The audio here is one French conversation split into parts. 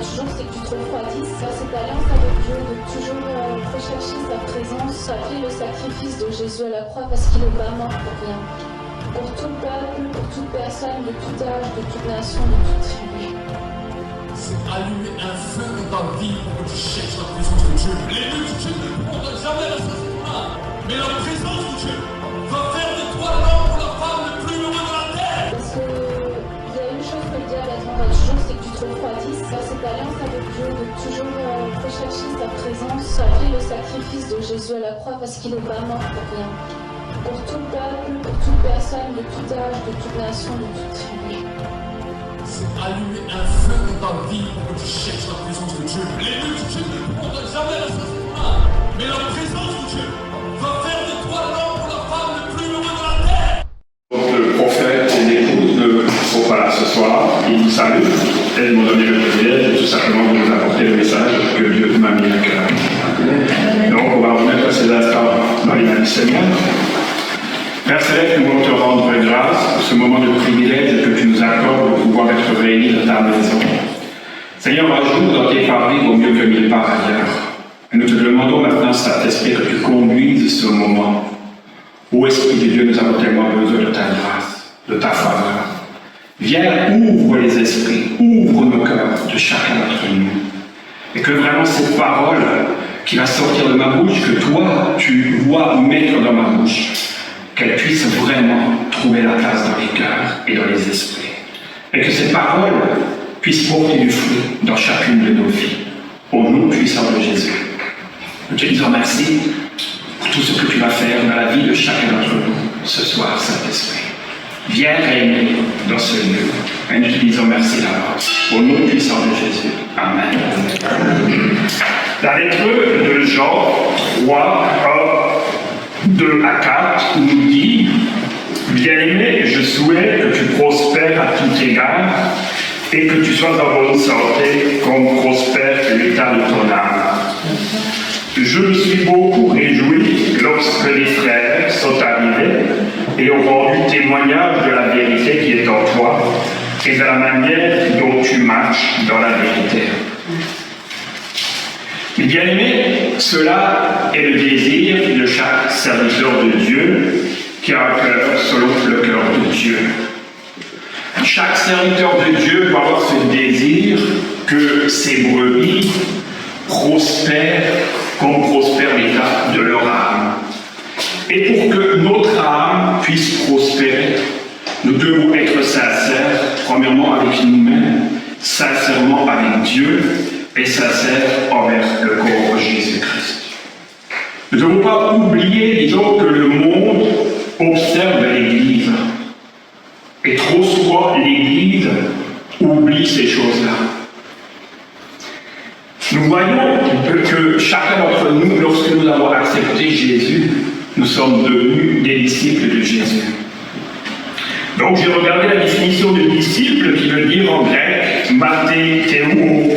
toujours, c'est que tu te refroidisses. Cette alliance avec Dieu, de toujours rechercher sa présence, saluer le sacrifice de Jésus à la croix parce qu'il n'est pas mort pour rien. Pour tout peuple, pour toute personne, de tout âge, de toute nation, de toute tribu. C'est allumer un feu dans ta vie pour que tu cherches la présence de Dieu. Les multitudes ne pourront jamais la satisfaire, mais la présence de Dieu va faire de toi l'homme ou la femme le plus heureux de la terre. Parce que il y a une chose que le diable attendra toujours, c'est que tu te refroidisses. Cette alliance avec Dieu, de toujours rechercher sa présence, saluer le sacrifice de Jésus à la croix parce qu'il n'est pas mort pour rien. Pour tout peuple, pour toute personne, de tout âge, de toute nation, de toute tribu. C'est allumer un feu dans ta vie pour que tu cherches la présence de Dieu. Les multitudes ne pourront jamais la satisfaire, mais la présence de Dieu va faire de toi l'homme ou la femme le plus heureux de la terre. Donc le prophète et l'épouse ne sont pas là ce soir, ils nous saluent, elles m'ont donné le privilège tout simplement de nous apporter le message que Dieu m'a mis à cœur. Donc on va remettre ces instants dans les mains du Seigneur. Père Céleste, nous voulons te rendre grâce pour ce moment de privilège que tu nous accordes de pouvoir être réunis dans ta maison. Seigneur, ajoute dans tes fabriques au mieux que mille par ailleurs. Et nous te demandons maintenant, Saint-Esprit, que tu conduises ce moment. Ô Esprit de Dieu, nous avons tellement besoin de ta grâce, de ta faveur. Viens, ouvre les esprits, ouvre nos cœurs de chacun d'entre nous. Et que vraiment cette parole qui va sortir de ma bouche, que toi, tu vois mettre dans ma bouche, qu'elle puisse vraiment trouver la place dans les cœurs et dans les esprits. Et que ces paroles puissent porter du fruit dans chacune de nos vies. Au nom puissant de Jésus. Nous te disons merci pour tout ce que tu vas faire dans la vie de chacun d'entre nous ce soir, Saint-Esprit. Viens régner dans ce lieu. Et nous te disons merci d'avance. Au nom puissant de Jésus. Amen. La lettre de Jean 3, 2 à 4 nous dit « Bien-aimé, je souhaite que tu prospères à tout égard et que tu sois en bonne santé comme prospère l'état de ton âme. Je me suis beaucoup réjoui lorsque les frères sont arrivés et ont rendu témoignage de la vérité qui est en toi et de la manière dont tu marches dans la vérité. Mais bien aimé, cela est le désir de chaque serviteur de Dieu qui a un cœur selon le cœur de Dieu. Chaque serviteur de Dieu doit avoir ce désir que ses brebis prospèrent comme prospère l'état de leur âme. Et pour que notre âme puisse prospérer, nous devons être sincères, premièrement avec nous-mêmes, sincèrement avec Dieu, et sincère envers le corps de Jésus-Christ. Nous ne devons pas oublier, disons, que le monde observe l'Église. Et trop souvent, l'Église oublie ces choses-là. Nous voyons que chacun d'entre nous, lorsque nous avons accepté Jésus, nous sommes devenus des disciples de Jésus. Donc j'ai regardé la définition de disciple qui veut dire en grec mathéthéo.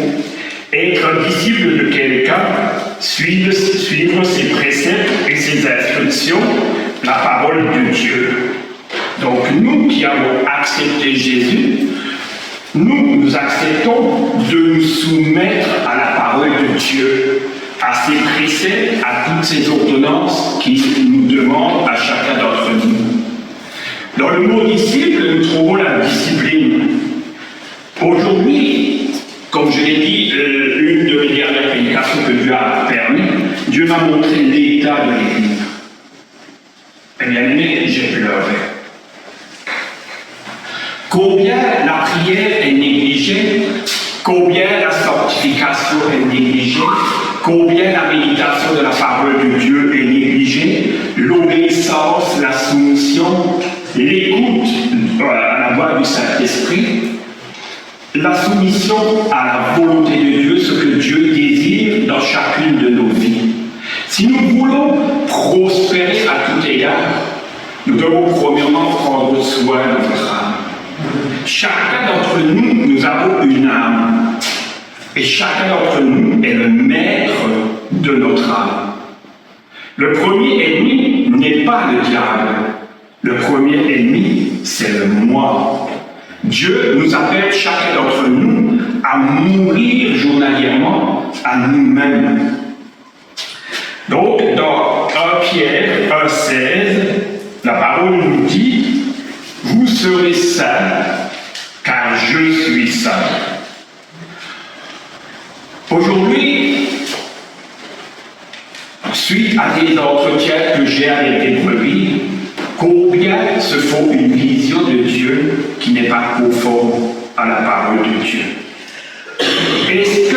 Être un disciple de quelqu'un, suivre ses préceptes et ses instructions, la parole de Dieu. Donc nous qui avons accepté Jésus, nous acceptons de nous soumettre à la parole de Dieu, à ses préceptes, à toutes ses ordonnances qu'il nous demande à chacun d'entre nous. Dans le mot disciple, nous trouvons la discipline. Aujourd'hui, comme je l'ai dit, une de mes dernières prédications que Dieu a permis, Dieu m'a montré l'état de l'Église. Eh bien aimé, j'ai pleuré. Combien la prière est négligée, combien la sanctification est négligée, combien la méditation de la parole de Dieu est négligée, l'obéissance, la soumission, l'écoute à la voix du Saint-Esprit, la soumission à la volonté de Dieu, ce que Dieu désire dans chacune de nos vies. Si nous voulons prospérer à tout égard, nous devons premièrement prendre soin de notre âme. Chacun d'entre nous, nous avons une âme. Et chacun d'entre nous est le maître de notre âme. Le premier ennemi n'est pas le diable. Le premier ennemi, c'est le moi. Dieu nous appelle chacun d'entre nous à mourir journalièrement à nous-mêmes. Donc, dans 1 Pierre 1,16, la parole nous dit « Vous serez saints, car je suis saint. » Aujourd'hui, suite à des entretiens que j'ai avec des brebis, combien se font une vision de Dieu qui n'est pas conforme à la parole de Dieu? Est-ce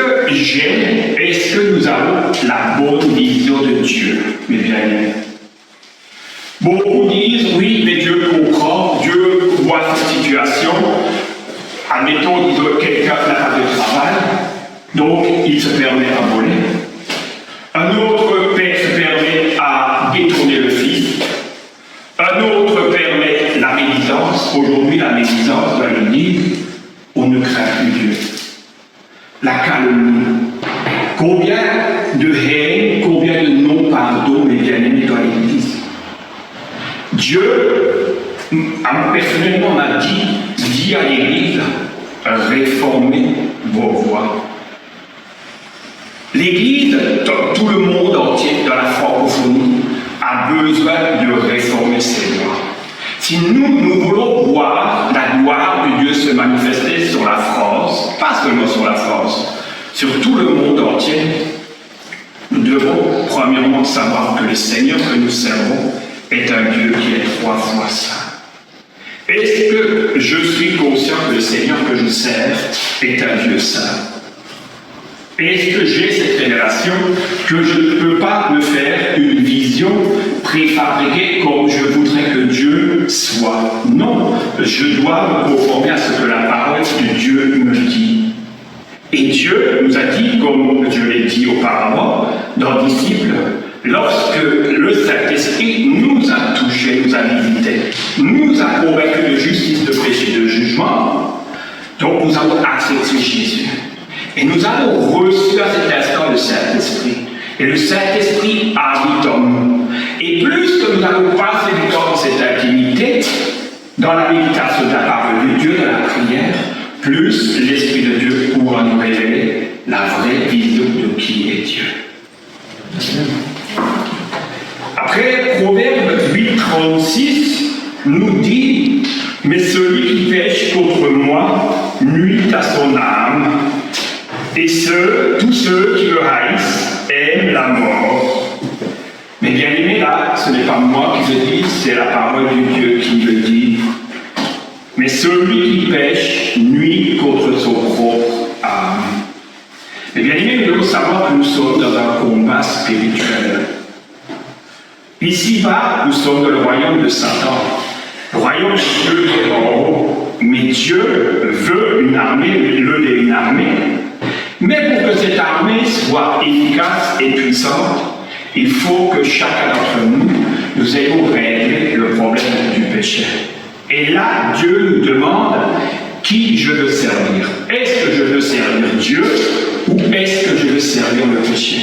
que nous avons la bonne vision de Dieu, mes bien-aimés? Beaucoup disent, oui, mais Dieu comprend, Dieu voit cette situation. Admettons, quelqu'un n'a pas de travail, donc il se permet à voler. Un autre père se permet à détourner le fils. Un autre permet la médisance. Aujourd'hui, la médisance dans l'Église, on ne craint plus Dieu. La calomnie. Combien de haine, combien de non-pardon, mes bien-aimés, dans l'Église. Dieu, personnellement, m'a dit à l'Église, réformez vos voies. L'Église, tout le monde entier, dans la francophonie, a besoin de réformer ses voies. Si nous voulons voir la gloire de Dieu se manifester sur la France, pas seulement sur la France, sur tout le monde entier, nous devons premièrement savoir que le Seigneur que nous servons est un Dieu qui est 3 fois saint. Est-ce que je suis conscient que le Seigneur que je sers est un Dieu saint? Est-ce que j'ai cette révélation que je ne peux pas me faire une vision préfabriquée comme je voudrais que Dieu soit? Non, je dois me conformer à ce que la parole de Dieu me dit. Et Dieu nous a dit, comme je l'ai dit auparavant, dans Disciples, lorsque le Saint-Esprit nous a touchés, nous a visités, nous a convaincus de justice, de péché, de jugement, donc nous avons accepté Jésus. Et nous avons reçu à cet instant le Saint-Esprit. Et le Saint-Esprit habite en nous. Et plus que nous allons passer du temps dans cette intimité, dans la méditation de la parole de Dieu, de la prière, plus l'Esprit de Dieu pourra nous révéler la vraie vision de qui est Dieu. Après, Proverbe 8,36 nous dit « Mais celui qui pêche contre moi nuit à son âme. Et tous ceux qui le haïssent aiment la mort. » Mais bien aimé, là, ce n'est pas moi qui le dis, c'est la parole de Dieu qui le dit. Mais celui qui pêche nuit contre son propre âme. Mais bien aimé, nous devons savoir que nous sommes dans un combat spirituel. Ici-bas, nous sommes dans le royaume de Satan. Le royaume de Dieu est en haut. Mais Dieu veut une armée, une armée. Mais pour que cette armée soit efficace et puissante, il faut que chacun d'entre nous ayons réglé le problème du péché. Et là, Dieu nous demande qui je veux servir. Est-ce que je veux servir Dieu ou est-ce que je veux servir le péché?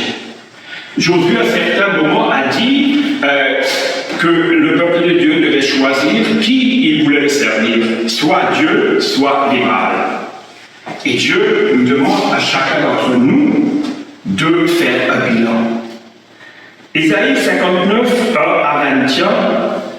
Josué, à certains moments, a dit que le peuple de Dieu devait choisir qui il voulait servir, soit Dieu, soit les Baals. Et Dieu nous demande à chacun d'entre nous de faire un bilan. Ésaïe 59, 1 à 21,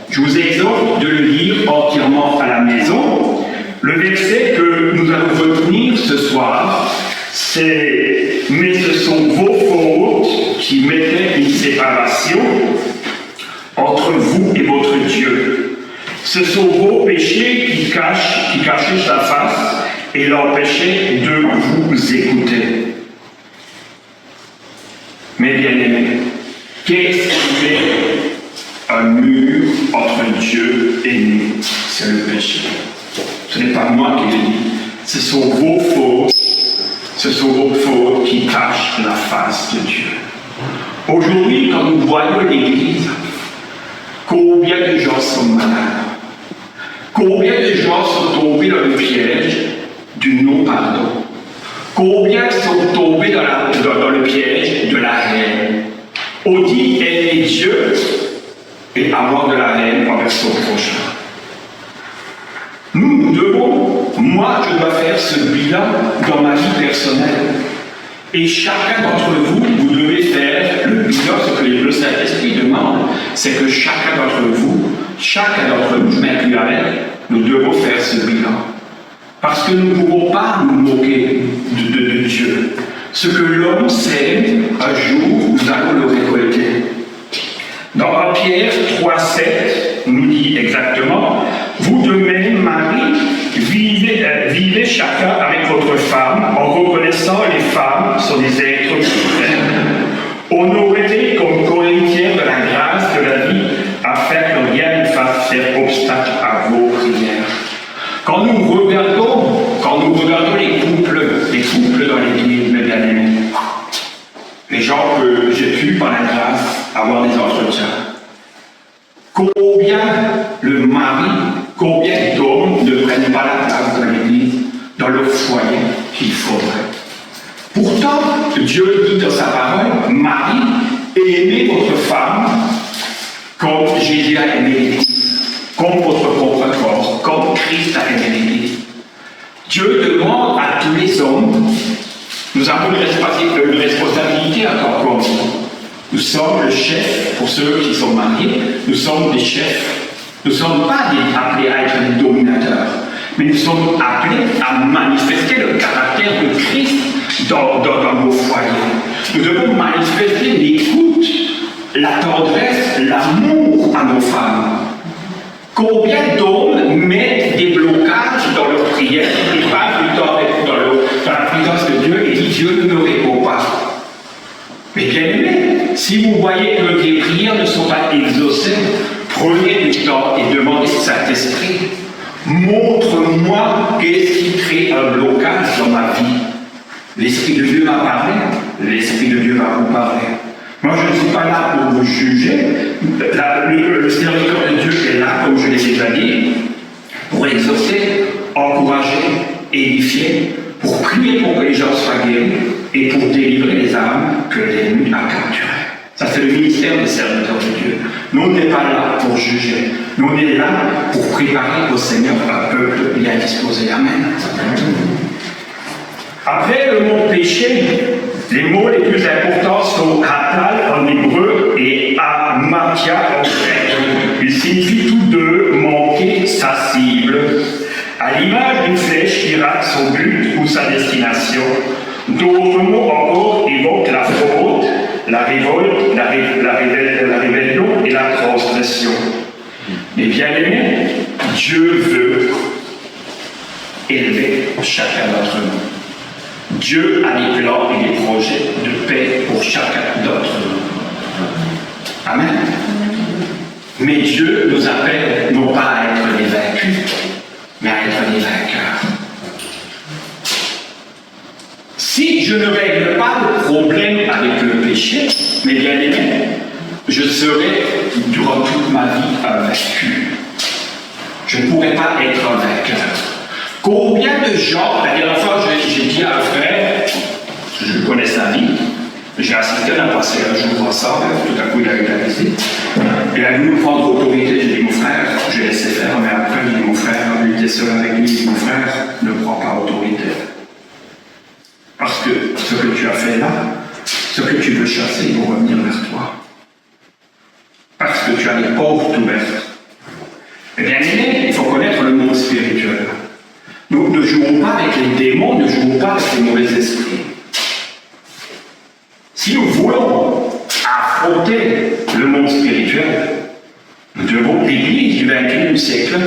je vous exhorte de le lire entièrement à la maison. Le verset que nous allons retenir ce soir, c'est « Mais ce sont vos fautes qui mettaient une séparation entre vous et votre Dieu. Ce sont vos péchés qui cachaient sa face et l'empêchaient de vous écouter. » Mes bien-aimés, qu'est-ce qui est un mur entre Dieu et nous? C'est le péché. Ce n'est pas moi qui le dis. Ce sont vos fautes qui cachent la face de Dieu. Aujourd'hui, quand nous voyons l'Église, combien de gens sont malades? Combien de gens sont tombés dans le piège du non-pardon? Combien sont tombés dans le piège de la haine? On dit aimer Dieu et avoir de la haine envers son prochain. Nous devons, moi je dois faire ce bilan dans ma vie personnelle. Et chacun d'entre vous, vous devez faire le bilan. Ce que le Saint-Esprit demande, c'est que chacun d'entre vous, je m'inclus avec, nous devons faire ce bilan. Parce que nous ne pouvons pas nous moquer de Dieu. Ce que l'homme sème, un jour, nous allons le récolter. Dans 1 Pierre 3,7, nous dit exactement, vous de même, Marie, vivez chacun avec votre femme, en reconnaissant les femmes sont des êtres qui honorez-les comme co-héritières de la grâce de la vie, afin que rien ne fasse faire obstacle à vos prières. Quand nous regardons les couples dans l'Église, mes bien-aimés, les gens que j'ai pu, par la grâce, avoir des entretiens, combien d'hommes ne prennent pas la place dans l'Église, dans leur foyer qu'il faudrait. Pourtant, Dieu dit dans sa parole, Marie, aimez votre femme comme Jésus a aimé l'Église, comme votre propre corps, comme Christ a aimé l'Église. Dieu demande à tous les hommes, nous avons une responsabilité en tant qu'hommes. Nous sommes le chef, pour ceux qui sont mariés, nous sommes des chefs. Nous ne sommes pas appelés à être des dominateurs, mais nous sommes appelés à manifester le caractère de Christ dans nos foyers. Nous devons manifester l'écoute, la tendresse, l'amour à nos femmes. Combien d'hommes mettent des blocages dans leur prière et passent du temps dans la présence de Dieu et disent Dieu ne me répond pas. Mais bien aimé, si vous voyez que les prières ne sont pas exaucées, prenez du temps et demandez au Saint-Esprit, montre-moi qu'est-ce qui crée un blocage dans ma vie. L'Esprit de Dieu m'a parlé, l'Esprit de Dieu va vous parler. Moi, je ne suis pas là pour vous juger. Le serviteur de Dieu est là, comme je l'ai déjà dit, pour exhorter, encourager, édifier, pour prier pour que les gens soient guéris et pour délivrer les âmes que l'ennemi a capturées. Ça, c'est le ministère des serviteurs de Dieu. Nous, on n'est pas là pour juger. Nous, on est là pour préparer au Seigneur un peuple bien disposé. Amen. Après le mot péché, les mots les plus importants sont hatal en hébreu et amatia en grec. Ils signifient tous deux manquer sa cible. À l'image d'une flèche qui rate son but ou sa destination, d'autres mots encore évoquent la faute, la révolte, la rébellion et la transgression. Mais bien aimé, Dieu veut élever chacun d'entre nous. Dieu a des plans et des projets de paix pour chacun d'entre nous. Amen. Mais Dieu nous appelle non pas à être des vaincus, mais à être des vainqueurs. Si je ne règle pas le problème avec le péché, mes bien-aimés, je serai durant toute ma vie un vaincu. Je ne pourrai pas être un vainqueur. Combien de gens, la dernière fois j'ai dit à un frère, je connais sa vie, j'ai assisté à passer un jour ensemble, tout à coup il a eu la visite, il a voulu prendre autorité, j'ai dit mon frère, j'ai laissé faire, mais après j'ai dit mon frère, lui était seul avec lui, j'ai dit mon frère, ne prends pas autorité. Parce que ce que tu as fait là, ce que tu veux chasser, ils vont revenir vers toi. Parce que tu as les portes ouvertes. Eh bien, il faut connaître le monde spirituel. Nous ne jouons pas avec les démons, ne jouons pas avec les mauvais esprits. Si nous voulons affronter le monde spirituel, nous devons, l'Église du XXIe siècle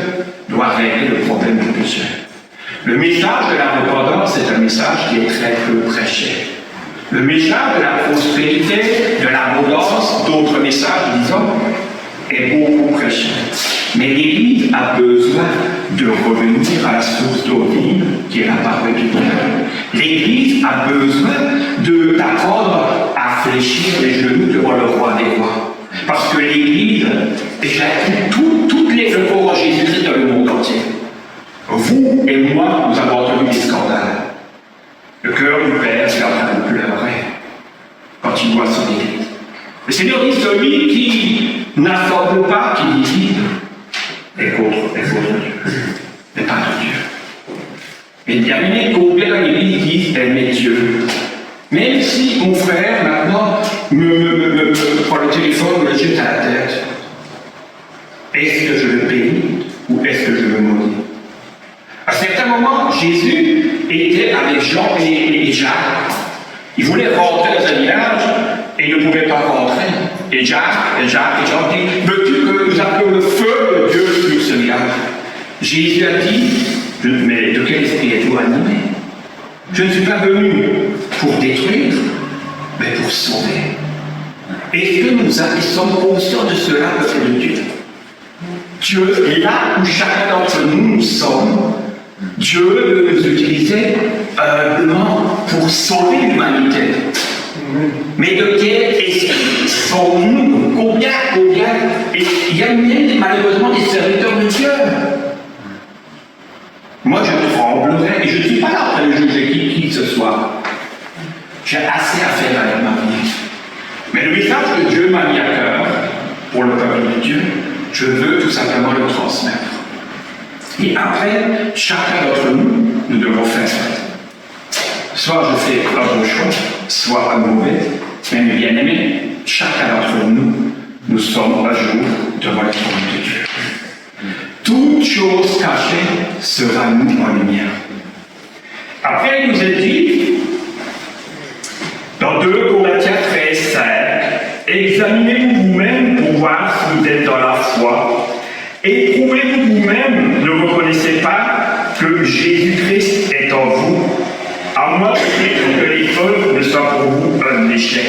doit régler le problème du péché. Le message de la repentance est un message qui est très peu prêché. Le message de la prospérité, de l'abondance, d'autres messages, disons, est beaucoup prêché. Mais l'Église a besoin de revenir à la source d'eau vive, qui est la parole du Dieu. L'Église a besoin d'apprendre à fléchir les genoux devant le roi des rois. Parce que l'Église éclate le corps Jésus-Christ dans le monde entier. Vous et moi, nous avons entendu des scandales. Le cœur du Père est en train de pleurer quand il voit son Église. Le Seigneur dit, celui qui n'assemble pas, qui divise, est contre Dieu, n'est pas de Dieu. Et bien aimé, combien dans l'Église disent aimer Dieu? Même si mon frère maintenant me prend le téléphone, me jette à la tête, est-ce que je le bénis ou est-ce que je le maudis? À certains moments, Jésus était avec Jean et Jacques. Il voulait rentrer dans un village et il ne pouvait pas rentrer. Et Jacques et Jean disent, veux-tu que nous appelions le feu de Dieu sur ce village? Jésus a dit, mais de quel esprit êtes-vous animé? Je ne suis pas venu pour détruire, mais pour sauver. Est-ce que nous sommes conscients de cela, peuple de Dieu? Dieu est là où chacun d'entre nous sommes. Dieu veut nous utiliser humblement pour sauver l'humanité. Mais de quel esprit sommes-nous? Combien il y a même malheureusement des serviteurs de Dieu. Moi je tremblerais, et je ne suis pas là en train de juger qui ce soit. J'ai assez à faire avec ma vie. Mais le message que Dieu m'a mis à cœur pour le peuple de Dieu, je veux tout simplement le transmettre. Et après, chacun d'entre nous, nous devons faire ça. Soit je fais un bon choix, soit un mauvais, mais bien aimé, chacun d'entre nous, nous sommes un jour devant le trône de Dieu. Toute chose cachée sera nous en lumière. Après, il nous est dit, dans 2 Corinthiens 13, 5, examinez-vous vous-même pour voir si vous êtes dans la foi. Éprouvez-vous vous-même, ne reconnaissez pas que Jésus-Christ est en vous, à moins que l'école ne soit pour vous un échec.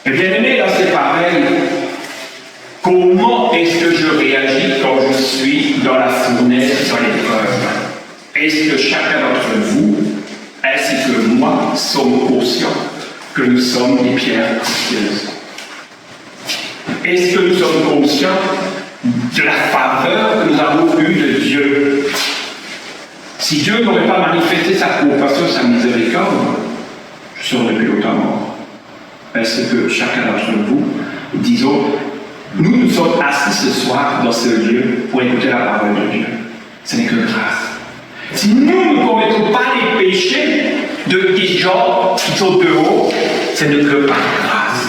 Et bien aimé, là c'est pareil. Comment est-ce que je réagis quand je suis dans la fournaise, dans l'épreuve? Est-ce que chacun d'entre vous, ainsi que moi, sommes conscients que nous sommes des pierres précieuses? Est-ce que nous sommes conscients de la faveur que nous avons eue de Dieu? Si Dieu n'aurait pas manifesté sa compassion, sa miséricorde, je serais depuis longtemps mort. Est-ce que chacun d'entre vous, disons, nous sommes assis ce soir dans ce lieu pour écouter la parole de Dieu? Ce n'est que grâce. Si nous ne commettons pas les péchés des gens qui sont dehors, ce n'est que par grâce.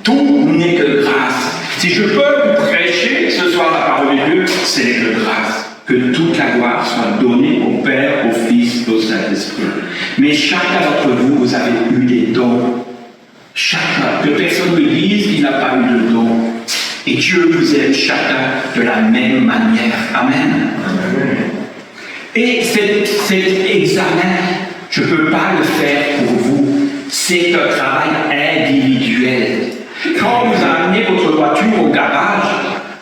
Tout n'est que grâce. Si je peux prêcher ce soir la parole de Dieu, c'est que grâce. Que toute la gloire soit donnée au Père, au Fils, au Saint-Esprit. Mais chacun d'entre vous, vous avez eu des dons. Chacun. Que personne ne dise qu'il n'a pas eu de dons. Et Dieu vous aime chacun de la même manière. Amen. Amen. Et cet examen, je ne peux pas le faire pour vous. C'est un travail individuel. Quand vous amenez votre voiture au garage,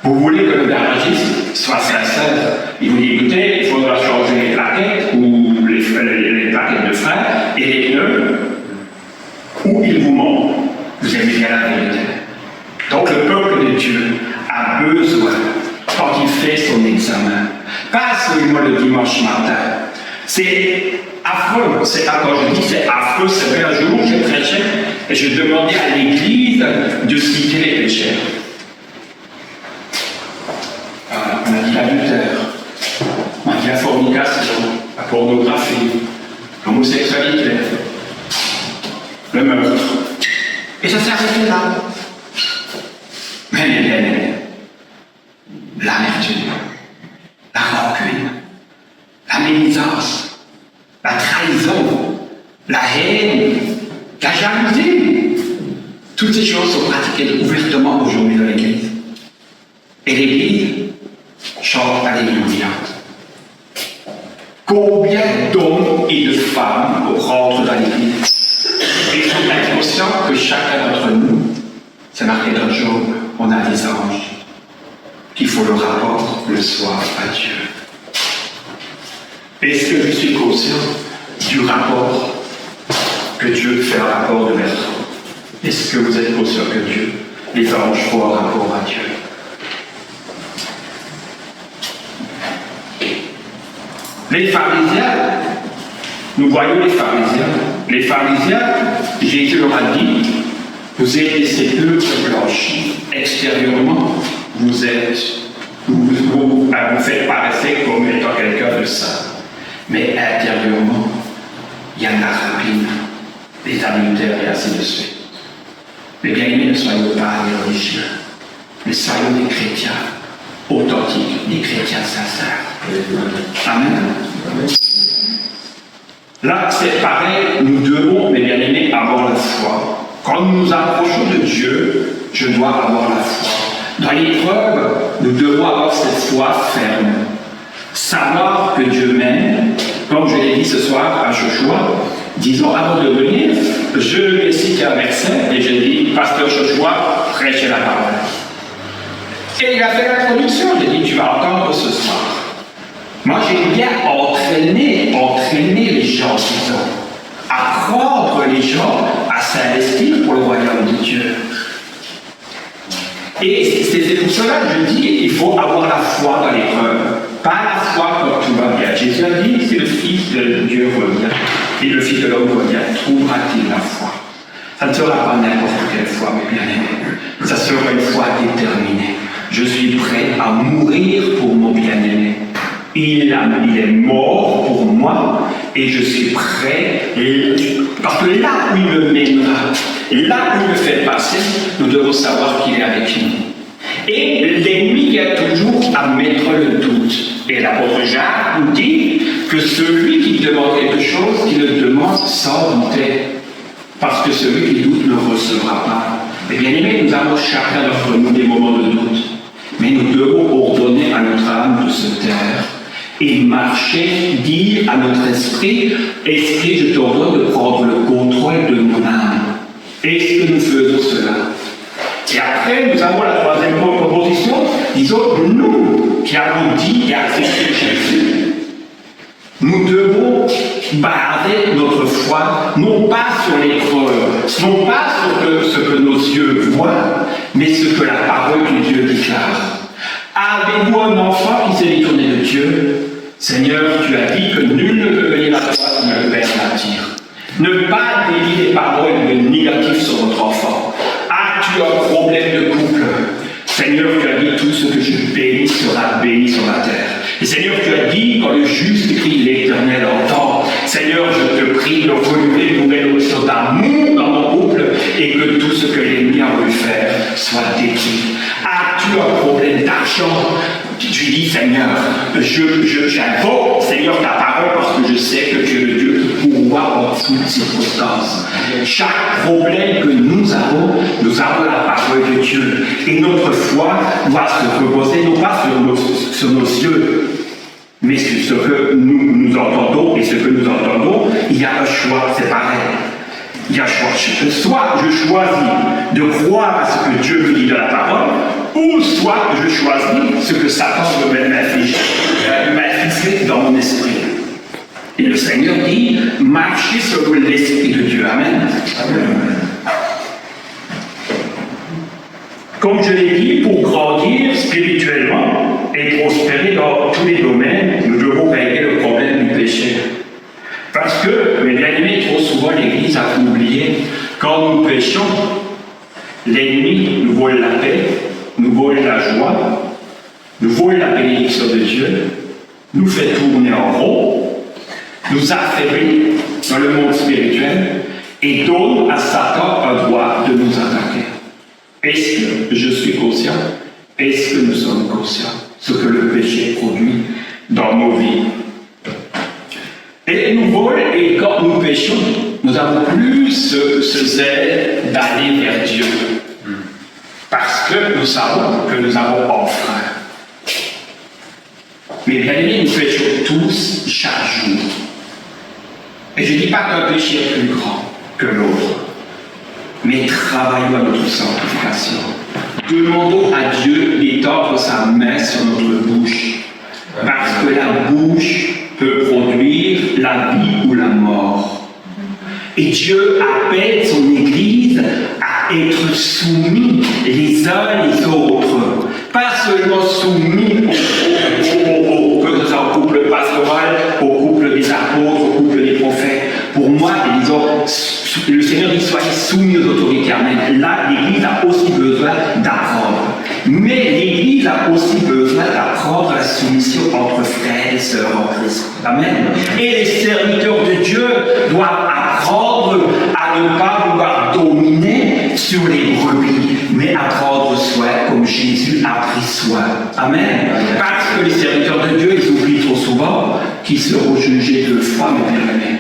vous voulez que le garagiste soit sincère. Il vous dit, écoutez, il faudra changer les plaquettes ou les plaquettes de frein et les pneus. Ou il vous ment. Vous aimez bien la vérité. Donc le peuple de Dieu a besoin, quand il fait son examen, pas seulement le dimanche matin. C'est affreux. Quand je dis c'est affreux, c'est vrai, un jour je prêchais et je demandais à l'église de citer les péchés. Voilà, on a dit l'adultère, on a dit la fornication, la pornographie, l'homosexualité, le meurtre. Et ça s'est arrêté là. Mais l'amertume, la rancune, la médisance, la trahison, la haine, la jalousie, toutes ces choses sont pratiquées ouvertement aujourd'hui dans l'Église. Et l'Église chante Alléluia. Combien d'hommes et de femmes rentrent dans l'Église et sont inconscients que chacun d'entre nous, c'est marqué dans Job, on a des anges qu'il faut le rapport le soir à Dieu. Est-ce que je suis conscient du rapport que Dieu fait un rapport de maître? Est-ce que vous êtes conscient que Dieu, les anges font un rapport à Dieu? Les pharisiens, nous voyons les pharisiens. Les pharisiens, Jésus leur a dit, vous êtes des sépulcres blanchis, extérieurement, vous êtes vous faites paraître comme étant quelqu'un de saint. Mais intérieurement, il y a de la rapine, des adultères et ainsi de suite. Mais bien aimés, ne soyons pas des religieux, mais soyons des chrétiens authentiques, des chrétiens sincères. Amen. Là, c'est pareil, nous devons, mes bien-aimés, avoir la foi. Quand nous nous approchons de Dieu, je dois avoir la foi. Dans l'épreuve, nous devons avoir cette foi ferme. Savoir que Dieu m'aime, comme je l'ai dit ce soir à Joshua, disons avant de venir, je lui ai cité un verset et je dis, Pasteur Joshua, prêchez la parole. Et il a fait l'introduction, j'ai dit, tu vas entendre ce soir. Moi, j'aime bien entraîner les gens, disons, apprendre les gens à s'investir pour le royaume de Dieu. Et c'est pour cela que je dis il faut avoir la foi dans l'épreuve. Pas la foi quand tout va bien. Jésus a dit, si le Fils de Dieu revient, et le Fils de l'homme revient, trouvera-t-il la foi? Ça ne sera pas n'importe quelle foi, mes bien-aimés. Ça sera une foi déterminée. Je suis prêt à mourir pour mon bien-aimé. Il est mort pour moi et je suis prêt, parce que là où il me mènera, là où il me fait passer, nous devons savoir qu'il est avec nous. Et l'ennemi vient toujours à mettre le doute. Et l'apôtre Jacques nous dit que celui qui demande quelque chose, qui le demande sans douter, parce que celui qui doute ne recevra pas. Et bien aimé, nous avons chacun d'entre nous des moments de doute, mais nous devons ordonner à notre âme de se taire et marcher, dire à notre esprit, esprit, je t'ordonne de prendre le contrôle de mon âme. Est-ce que nous faisons cela? Et après, nous avons la troisième proposition, disons, nous qui avons dit et accepté Jésus, nous devons baser notre foi, non pas sur l'épreuve, non pas sur ce que nos yeux voient, mais ce que la parole de Dieu déclare. Avez-vous un enfant qui s'est détourné de Dieu? Seigneur, tu as dit que nul ne peut venir à toi si le Père l'attire. Ne pas dédier des paroles négatives sur votre enfant. As-tu un problème de couple? Seigneur, tu as dit tout ce que je bénis sera béni sur la terre. Et Seigneur, tu as dit quand le juste crie, l'Éternel entend. Seigneur, je te prie de renouveler une nouvelle option d'amour dans mon couple et que tout ce que l'ennemi a voulu faire soit détruit. As-tu un problème d'argent? Tu dis, Seigneur, j'invoque, Seigneur, ta parole parce que je sais que tu es le Dieu qui pourvoit en toutes circonstances. Chaque problème que nous avons la parole de Dieu. Et notre foi doit se reposer non pas sur nos yeux, mais sur ce que nous entendons. Et ce que nous entendons, il y a un choix, c'est pareil. Il y a un choix. Soit je choisis de croire à ce que Dieu me dit de la parole, ou soit je choisis ce que Satan veut m'infliger dans mon esprit. Et le Seigneur dit, marchez selon l'Esprit de Dieu. Amen. Amen. Comme je l'ai dit, pour grandir spirituellement et prospérer dans tous les domaines, nous devons régler le problème du péché. Parce que, mes bien-aimés, trop souvent l'Église a oublié, quand nous péchons, l'ennemi nous vole la paix, nous vole la joie, nous vole la bénédiction de Dieu, nous fait tourner en rond, nous affaiblit dans le monde spirituel et donne à Satan un droit de nous attaquer. Est-ce que je suis conscient? Est-ce que nous sommes conscients de ce que le péché produit dans nos vies? Et nous vole, et quand nous péchons, nous n'avons plus ce zèle d'aller vers Dieu. Parce que nous savons que nous avons un frère. Mais bien aimés, nous péchons tous chaque jour. Et je ne dis pas qu'un péché est plus grand que l'autre. Mais travaillons à notre sanctification. Demandons à Dieu d'étendre sa main sur notre bouche. Parce que la bouche peut produire la vie ou la mort. Et Dieu appelle son Église à être soumis les uns les autres. Pas seulement soumis que ce soit au couple pastoral, au couple des apôtres, au couple des prophètes. Pour moi, disons, le Seigneur dit soyez soumis aux autorités. Amen. Là, l'Église a aussi besoin d'apprendre. Mais l'Église a aussi besoin d'apprendre la soumission entre frères et sœurs en Christ. Amen. Et les serviteurs de Dieu doivent apprendre à ne pas vouloir dominer sur les brebis, mais à prendre soin comme Jésus a pris soin. Amen. Parce que les serviteurs de Dieu, ils oublient trop souvent qu'ils seront jugés 2 fois, mes bien-aimés.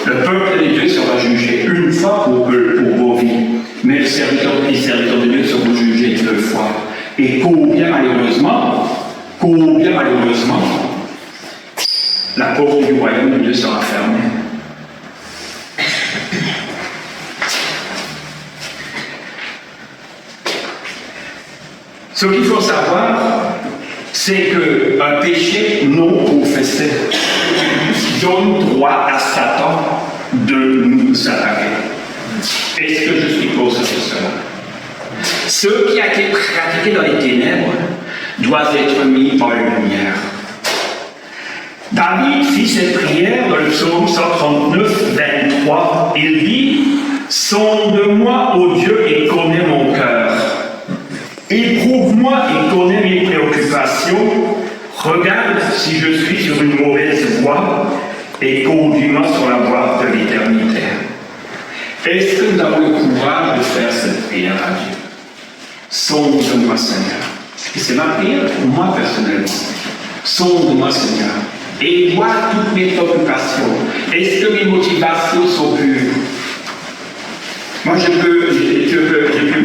Le peuple de Dieu sera jugé 1 fois pour vos vies, mais les serviteurs de Dieu seront jugés 2 fois. Et combien malheureusement, la porte du royaume de Dieu sera fermée. Ce qu'il faut savoir, c'est qu'un péché non confessé donne droit à Satan de nous attaquer. Est-ce que je suis pour cela? Ce qui a été pratiqué dans les ténèbres doit être mis en lumière. David fit cette prière dans le psaume 139, 23. Il dit « Sonde-moi, ô Dieu, et connais mon cœur. Éprouve-moi et connais mes préoccupations. Regarde si je suis sur une mauvaise voie et conduis-moi sur la voie de l'éternité. » Est-ce que nous avons le courage de faire cette prière à Dieu? Sonde-moi, Seigneur. Et c'est ma prière pour moi personnellement. Sonde-moi, Seigneur. Et vois toutes mes préoccupations. Est-ce que mes motivations sont pures? Moi, je peux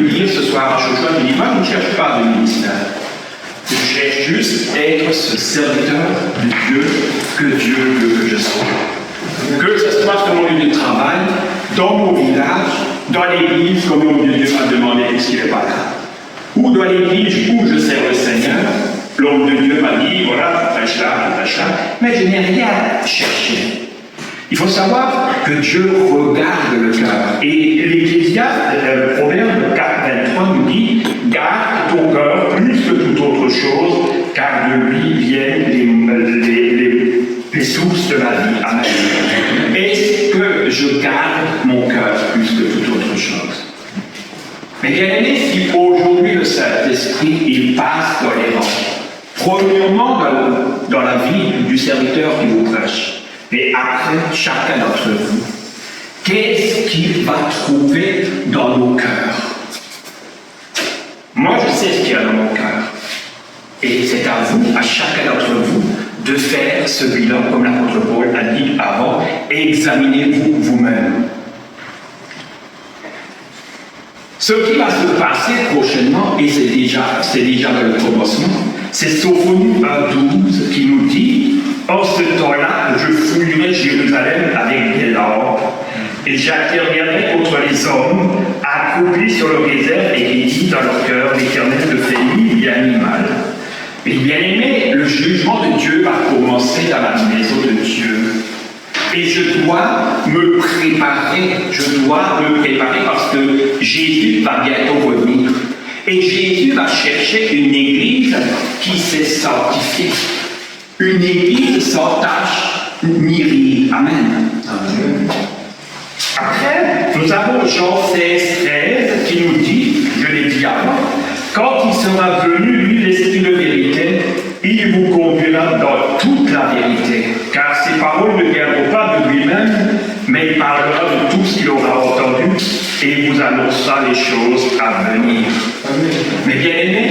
dire ce soir à Joshua, je dis, moi, je ne cherche pas de ministère. Je cherche juste à être ce serviteur de Dieu que Dieu veut que je sois. Que ce soit sur mon lieu de travail, dans mon village, dans l'église, comme mon Dieu m'a demandé puisqu'il n'est pas là. Ou dans l'église où je sers le Seigneur, l'homme de Dieu m'a dit, voilà, prêche là, mais je n'ai rien cherché. Il faut savoir que Dieu regarde le cœur. Et l'Ecclésiaste, le Proverbe 4:23 nous dit, garde ton cœur plus que toute autre chose, car de lui viennent les sources de la vie. Amen. Est-ce que je garde mon cœur plus que toute autre chose? Mais bien aimé, si aujourd'hui le Saint-Esprit, il passe dans les rangs, premièrement dans la vie du serviteur qui vous prêche, et après chacun d'entre vous, qu'est-ce qu'il va trouver dans nos cœurs? Moi, je sais ce qu'il y a dans mon cœur. Et c'est à vous, à chacun d'entre vous, de faire ce bilan, comme l'apôtre Paul a dit avant, examinez-vous vous-même. Ce qui va se passer prochainement, et c'est déjà dans le commencement, c'est Sophonie 1:12 qui nous dit « En ce temps-là, je fouillerai Jérusalem avec des lampes, et j'interviendrai contre les hommes, accroupis sur le désert et qui disent dans leur cœur, l'Éternel ne fait ni bien ni mal. » Et bien aimé, le jugement de Dieu va commencer dans la maison de Dieu. Et je dois me préparer parce que Jésus va bientôt revenir. Et Jésus va chercher une église qui s'est sanctifiée. Une église sans tache ni rire. Amen. Après, nous avons Jean 16:13 qui nous dit, je l'ai dit avant, quand il sera venu, lui, l'Esprit de vérité, il vous conduira dans toute la vérité, car ses paroles ne viendront pas de lui-même, mais il parlera de tout ce qu'il aura entendu et il vous annoncera les choses à venir. Mais bien aimé,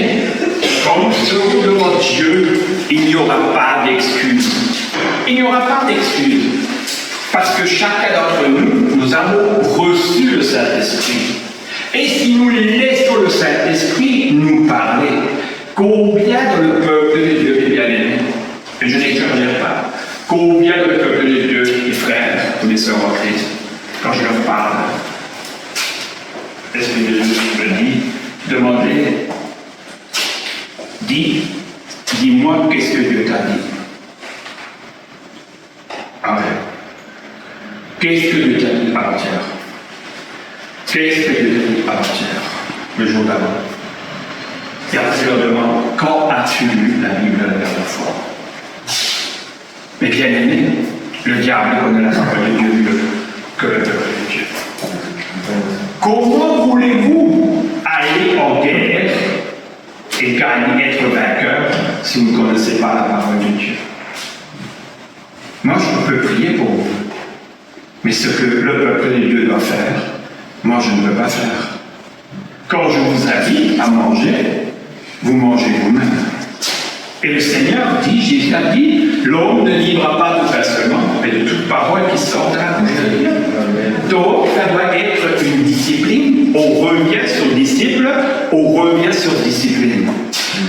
quand nous serons devant Dieu, il n'y aura pas d'excuses. Il n'y aura pas d'excuses. Parce que chacun d'entre nous, nous avons reçu le Saint-Esprit. Et si nous laissons le Saint-Esprit nous parler, combien dans le peuple de Dieu est bien aimé? Et je n'exagère pas. Combien dans le peuple de Dieu est frère, ou les sœurs en Christ, quand je leur parle? Est-ce que Jésus me dit, demandez, dis-moi qu'est-ce que Dieu t'a dit? Amen. Qu'est-ce que Dieu t'a dit avant-hier? Qu'est-ce que Dieu t'a dit avant-hier, le jour d'avant? Et après, je leur demande, quand as-tu lu la Bible la dernière fois? Mais bien aimé, le diable connaît la parole de Dieu mieux que le peuple de Dieu. Comment voulez-vous aller en guerre et peux prier pour vous. Mais ce que le peuple de Dieu doit faire, moi je ne peux pas faire. Quand je vous invite à manger, vous mangez vous-même. Et le Seigneur dit, Jésus a dit, l'homme ne vivra pas de pain seulement, mais de toute parole qui sort de la bouche de Dieu. Donc, ça doit être une discipline. On revient sur disciple, on revient sur discipline.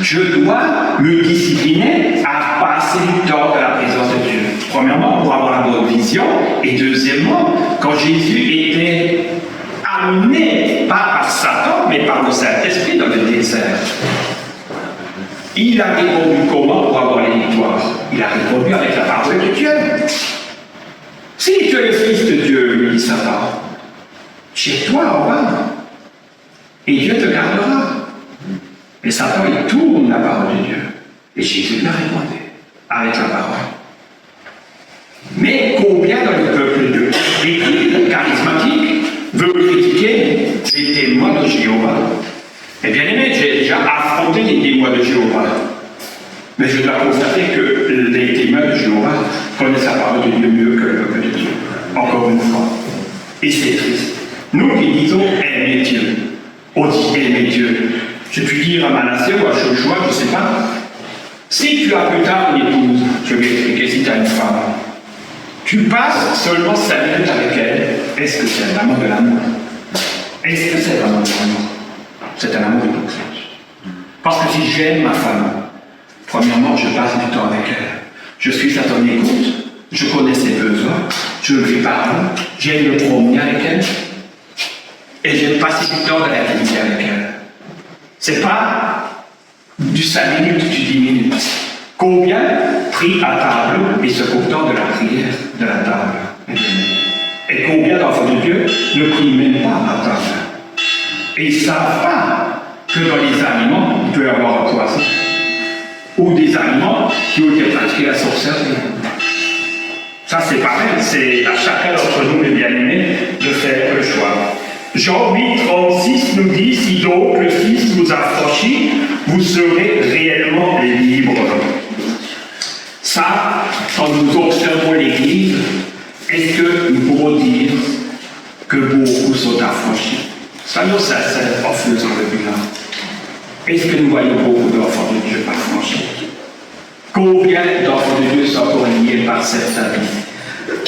Je dois me discipliner à passer du temps dans la présence de Dieu. Premièrement, pour avoir la bonne vision. Et deuxièmement, quand Jésus était amené, pas par Satan, mais par le Saint-Esprit dans le désert, il a répondu comment pour avoir les victoires? Il a répondu avec la parole de Dieu. Si tu es le Fils de Dieu, lui dit Satan, chez toi en bas, et Dieu te gardera. Mais Satan, il tourne la parole de Dieu. Et Jésus lui a répondu avec la parole. Mais combien dans le peuple de Dieu, l'Église charismatique veut critiquer les témoins de Jéhovah? Et bien aimé, j'ai déjà affronté les témoins de Jéhovah. Mais je dois constater que les témoins de Jéhovah connaissent la parole de Dieu mieux que le peuple de Dieu. Encore une fois. Et c'est triste. Nous qui disons aimer Dieu, on dit aimer Dieu. Je puis dire à Manassé ou à Joshua, je ne sais pas, si tu as plus tard une épouse, je vais expliquer si tu as une femme, tu passes seulement 5 minutes avec elle, est-ce que c'est vraiment de l'amour? Est-ce que c'est vraiment de l'amour? C'est un amour hypocrite. Parce que si j'aime ma femme, premièrement, je passe du temps avec elle. Je suis à ton écoute, je connais ses besoins, je lui parle, j'aime me promener avec elle, et j'aime passer du temps dans l'intimité avec elle. C'est pas du 5 minutes, du 10 minutes. Combien prient à table et se contentent de la prière de la table? Et combien d'enfants de Dieu ne prient même pas à table? Et ils ne savent pas que dans les aliments, il peut y avoir un poison. Ou des aliments qui ont été pratiqués à sorcellerie. Ça, c'est pareil, c'est à chacun d'entre nous, les bien-aimés, de faire le choix. Jean 8, 36 nous dit, si donc le Fils vous a franchi, vous serez réellement libres. Ça, quand nous observons l'Église, est-ce que nous pouvons dire que beaucoup sont affranchis? Soyons sincères en faisant le bilan. Est-ce que nous voyons beaucoup d'enfants de Dieu affranchis? Combien d'enfants de Dieu sont encore liés par cette vie?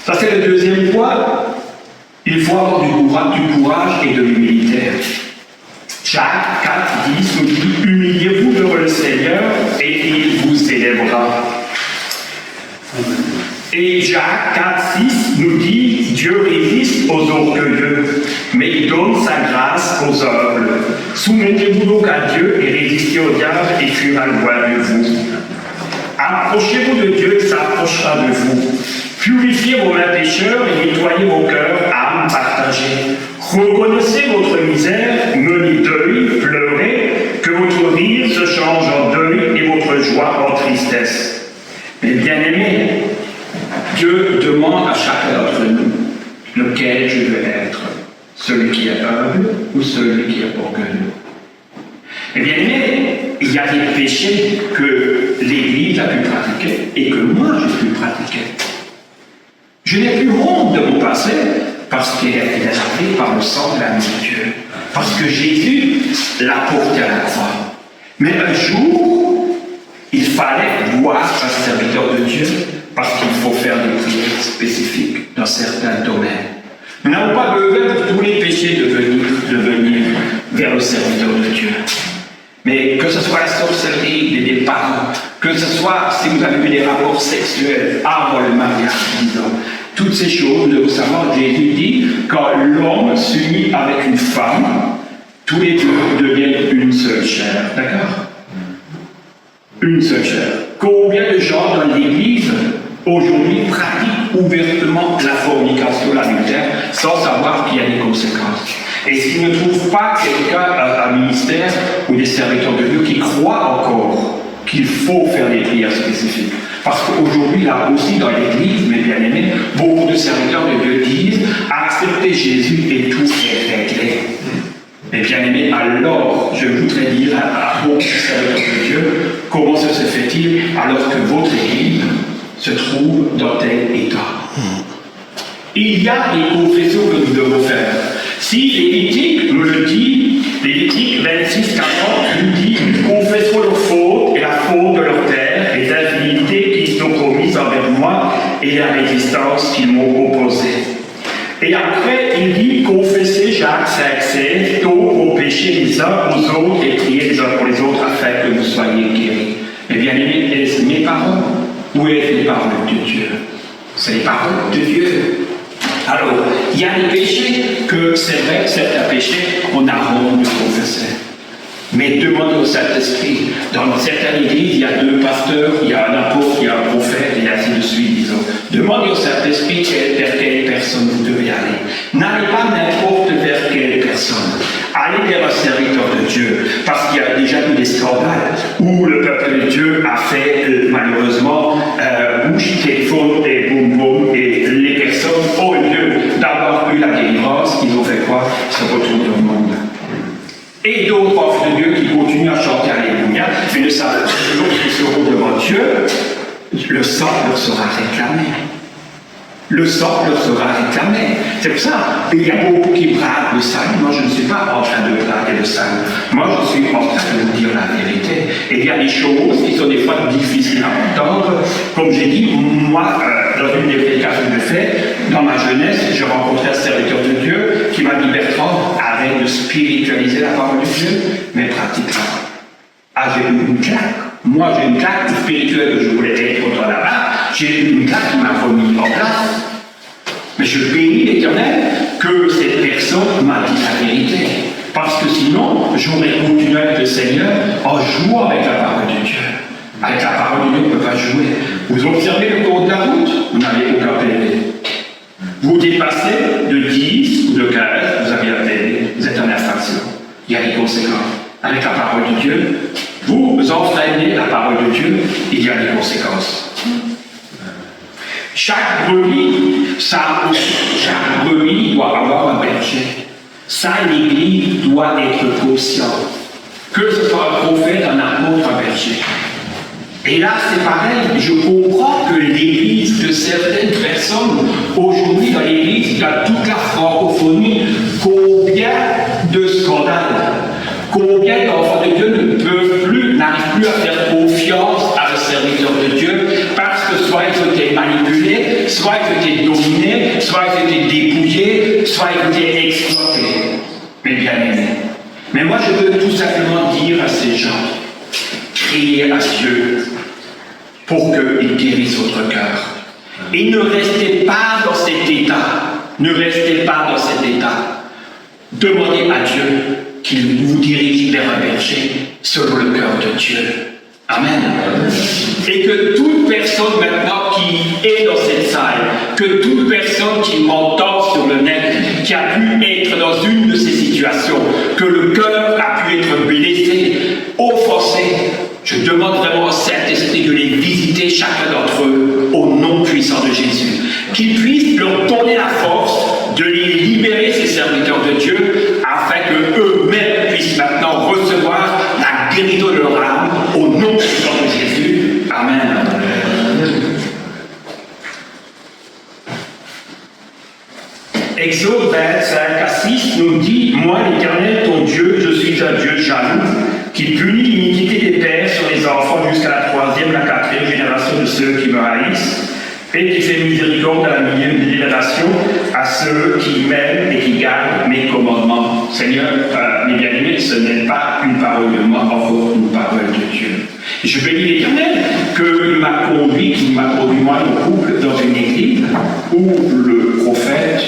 Ça, c'est le deuxième point. Il faut avoir du courage et de l'humilité. Jacques 4, 10 nous dit, humiliez-vous devant le Seigneur et il vous élèvera. Et Jacques 4, 6 nous dit, Dieu résiste aux orgueilleux, mais il donne sa grâce aux humbles. Soumettez-vous donc à Dieu et résistez au diable et fuira loin de vous. Approchez-vous de Dieu, il s'approchera de vous. Purifiez vos mains pécheurs et nettoyez vos cœurs, âmes partagées. Reconnaissez votre misère, menez deuil, pleurez, que votre rire se change en deuil et votre joie en tristesse. Mais bien-aimés, Dieu demande à chacun d'entre nous lequel je veux être, celui qui est humble ou celui qui est orgueilleux. Et bien aimé, il y a des péchés que l'Église a pu pratiquer et que moi j'ai pu pratiquer. Je n'ai plus honte de mon passé parce qu'il a été lavé par le sang de l'agneau de Dieu. Parce que Jésus l'a porté à la croix. Mais un jour, il fallait voir un serviteur de Dieu parce qu'il faut faire des prières spécifiques dans certains domaines. Nous n'avons pas besoin pour tous les péchés de venir vers le serviteur de Dieu. Mais que ce soit la sorcellerie des parents, que ce soit si vous avez eu des rapports sexuels avant le mariage, disons, toutes ces choses, vous devez savoir, Jésus dit, quand l'homme s'unit avec une femme, tous les deux deviennent une seule chair. D'accord? Une seule chair. Combien de gens dans l'Église aujourd'hui pratiquent ouvertement la fornication, l'adultère, sans savoir qu'il y a des conséquences? Et s'ils ne trouvent pas quelqu'un, un ministère ou des serviteurs de Dieu qui croient encore qu'il faut faire des prières spécifiques. Parce qu'aujourd'hui, là aussi, dans l'Église, mes bien-aimés, beaucoup de serviteurs de Dieu disent acceptez Jésus et tout est réglé. Mes bien-aimés, alors, je voudrais dire à beaucoup de serviteurs de Dieu, comment se fait-il alors que votre Église se trouve dans tel état. Il y a des confessions que nous devons faire. Si Lévitique nous le dit, Lévitique 26, 40 nous dit « Confesseront leurs fautes et la faute de leur terre, les infidélités qui sont commises envers moi et la résistance qu'ils m'ont opposée. » Et après, il dit « Confessez Jacques 5,16, vos péchés les uns aux autres et priez les uns pour les autres afin que vous soyez guéris. » Eh bien, est-ce mes paroles? Où est les paroles de Dieu? C'est les paroles de Dieu. Alors, il y a des péchés que, c'est vrai, certains péchés, on a honte de confesser. Mais demandez au Saint-Esprit. Dans certaines églises, il y a 2 pasteurs, il y a un apôtre, il y a un prophète, et ainsi de suite, disons. Demandez au Saint-Esprit vers quelle personne vous devez aller. N'allez pas n'importe vers quelle personne. Allez vers un serviteur de Dieu, parce qu'il y a déjà eu des scandales où le peuple de Dieu a fait, malheureusement, bouche, téléphone et boum boum, et les personnes, au lieu d'avoir eu la délivrance, ils ont fait quoi? Ils se retournent dans le monde. Et d'autres enfants de Dieu qui continuent à chanter Alléluia, mais ne savent pas qu'ils seront devant Dieu, le sang leur sera réclamé. Le sang leur sera réclamé. C'est pour ça qu'il y a beaucoup qui braquent le salut. Moi, je ne suis pas en train de braquer le salut. Moi, je suis en train de vous dire la vérité. Et il y a des choses qui sont des fois difficiles à entendre. Comme j'ai dit, moi, dans une des prédications que j'ai faites, dans ma jeunesse, j'ai rencontré un serviteur de Dieu qui m'a dit « Bertrand, arrête de spiritualiser la parole de Dieu, mais pratique-la. » Ah, j'ai eu une claque. Moi, j'ai une claque spirituelle que je voulais être contre là-bas. J'ai eu une claque qui m'a remis en place. Mais je bénis l'Éternel que cette personne m'a dit la vérité. Parce que sinon, j'aurais continué avec le Seigneur en jouant avec la parole de Dieu. Avec la parole de Dieu, on ne peut pas jouer. Vous observez le code de la route, vous n'avez aucun PV. Vous dépassez de 10 ou de 15, vous avez un PV, vous êtes en infraction. Il y a des conséquences. Avec la parole de Dieu, vous enfreignez la parole de Dieu, il y a des conséquences. Chaque brebis doit avoir un berger. Ça, l'Église doit être consciente. Que ce soit un prophète, un apôtre, un berger. Et là, c'est pareil, je comprends que l'Église de certaines personnes, aujourd'hui dans l'Église, dans toute la francophonie, combien de scandales, combien d'enfants de Dieu n'arrivent plus à faire confiance à un serviteur de Dieu, parce que soit ils ont été manipulés, soit ils ont été dominés, soit ils ont été dépouillés, soit ils ont été exploités. Mais bien aimés. Mais moi, je veux tout simplement dire à ces gens, criez à Dieu pour qu'il guérisse votre cœur. Et ne restez pas dans cet état. Ne restez pas dans cet état. Demandez à Dieu qu'il vous dirige vers un berger selon le cœur de Dieu. Amen. Et que toute personne maintenant qui est dans cette salle, que toute personne qui m'entend sur le net, qui a pu être dans une de ces situations, que le cœur a pu être blessé, offensé, je demande vraiment au Saint-Esprit de les visiter chacun d'entre eux au nom puissant de Jésus. Qu'il puisse leur donner la force de les libérer, ces serviteurs de Dieu, afin qu'eux-mêmes puissent maintenant recevoir la guérison de leur âme au nom puissant de Jésus. Amen. Exode 25 à 6 nous dit « Moi, l'Éternel, ton Dieu, je suis un Dieu jaloux, qui punit l'iniquité des pères sur les enfants jusqu'à la 3e, la 4e génération de ceux qui me haïssent, et qui fait miséricorde à la milieu des générations à ceux qui m'aiment et qui gardent mes commandements. » Seigneur, mes bien-aimés, ce n'est pas une parole de moi, encore une parole de Dieu. Et je bénis l'Éternel qu'il m'a conduit, moi, mon couple, dans une église où le prophète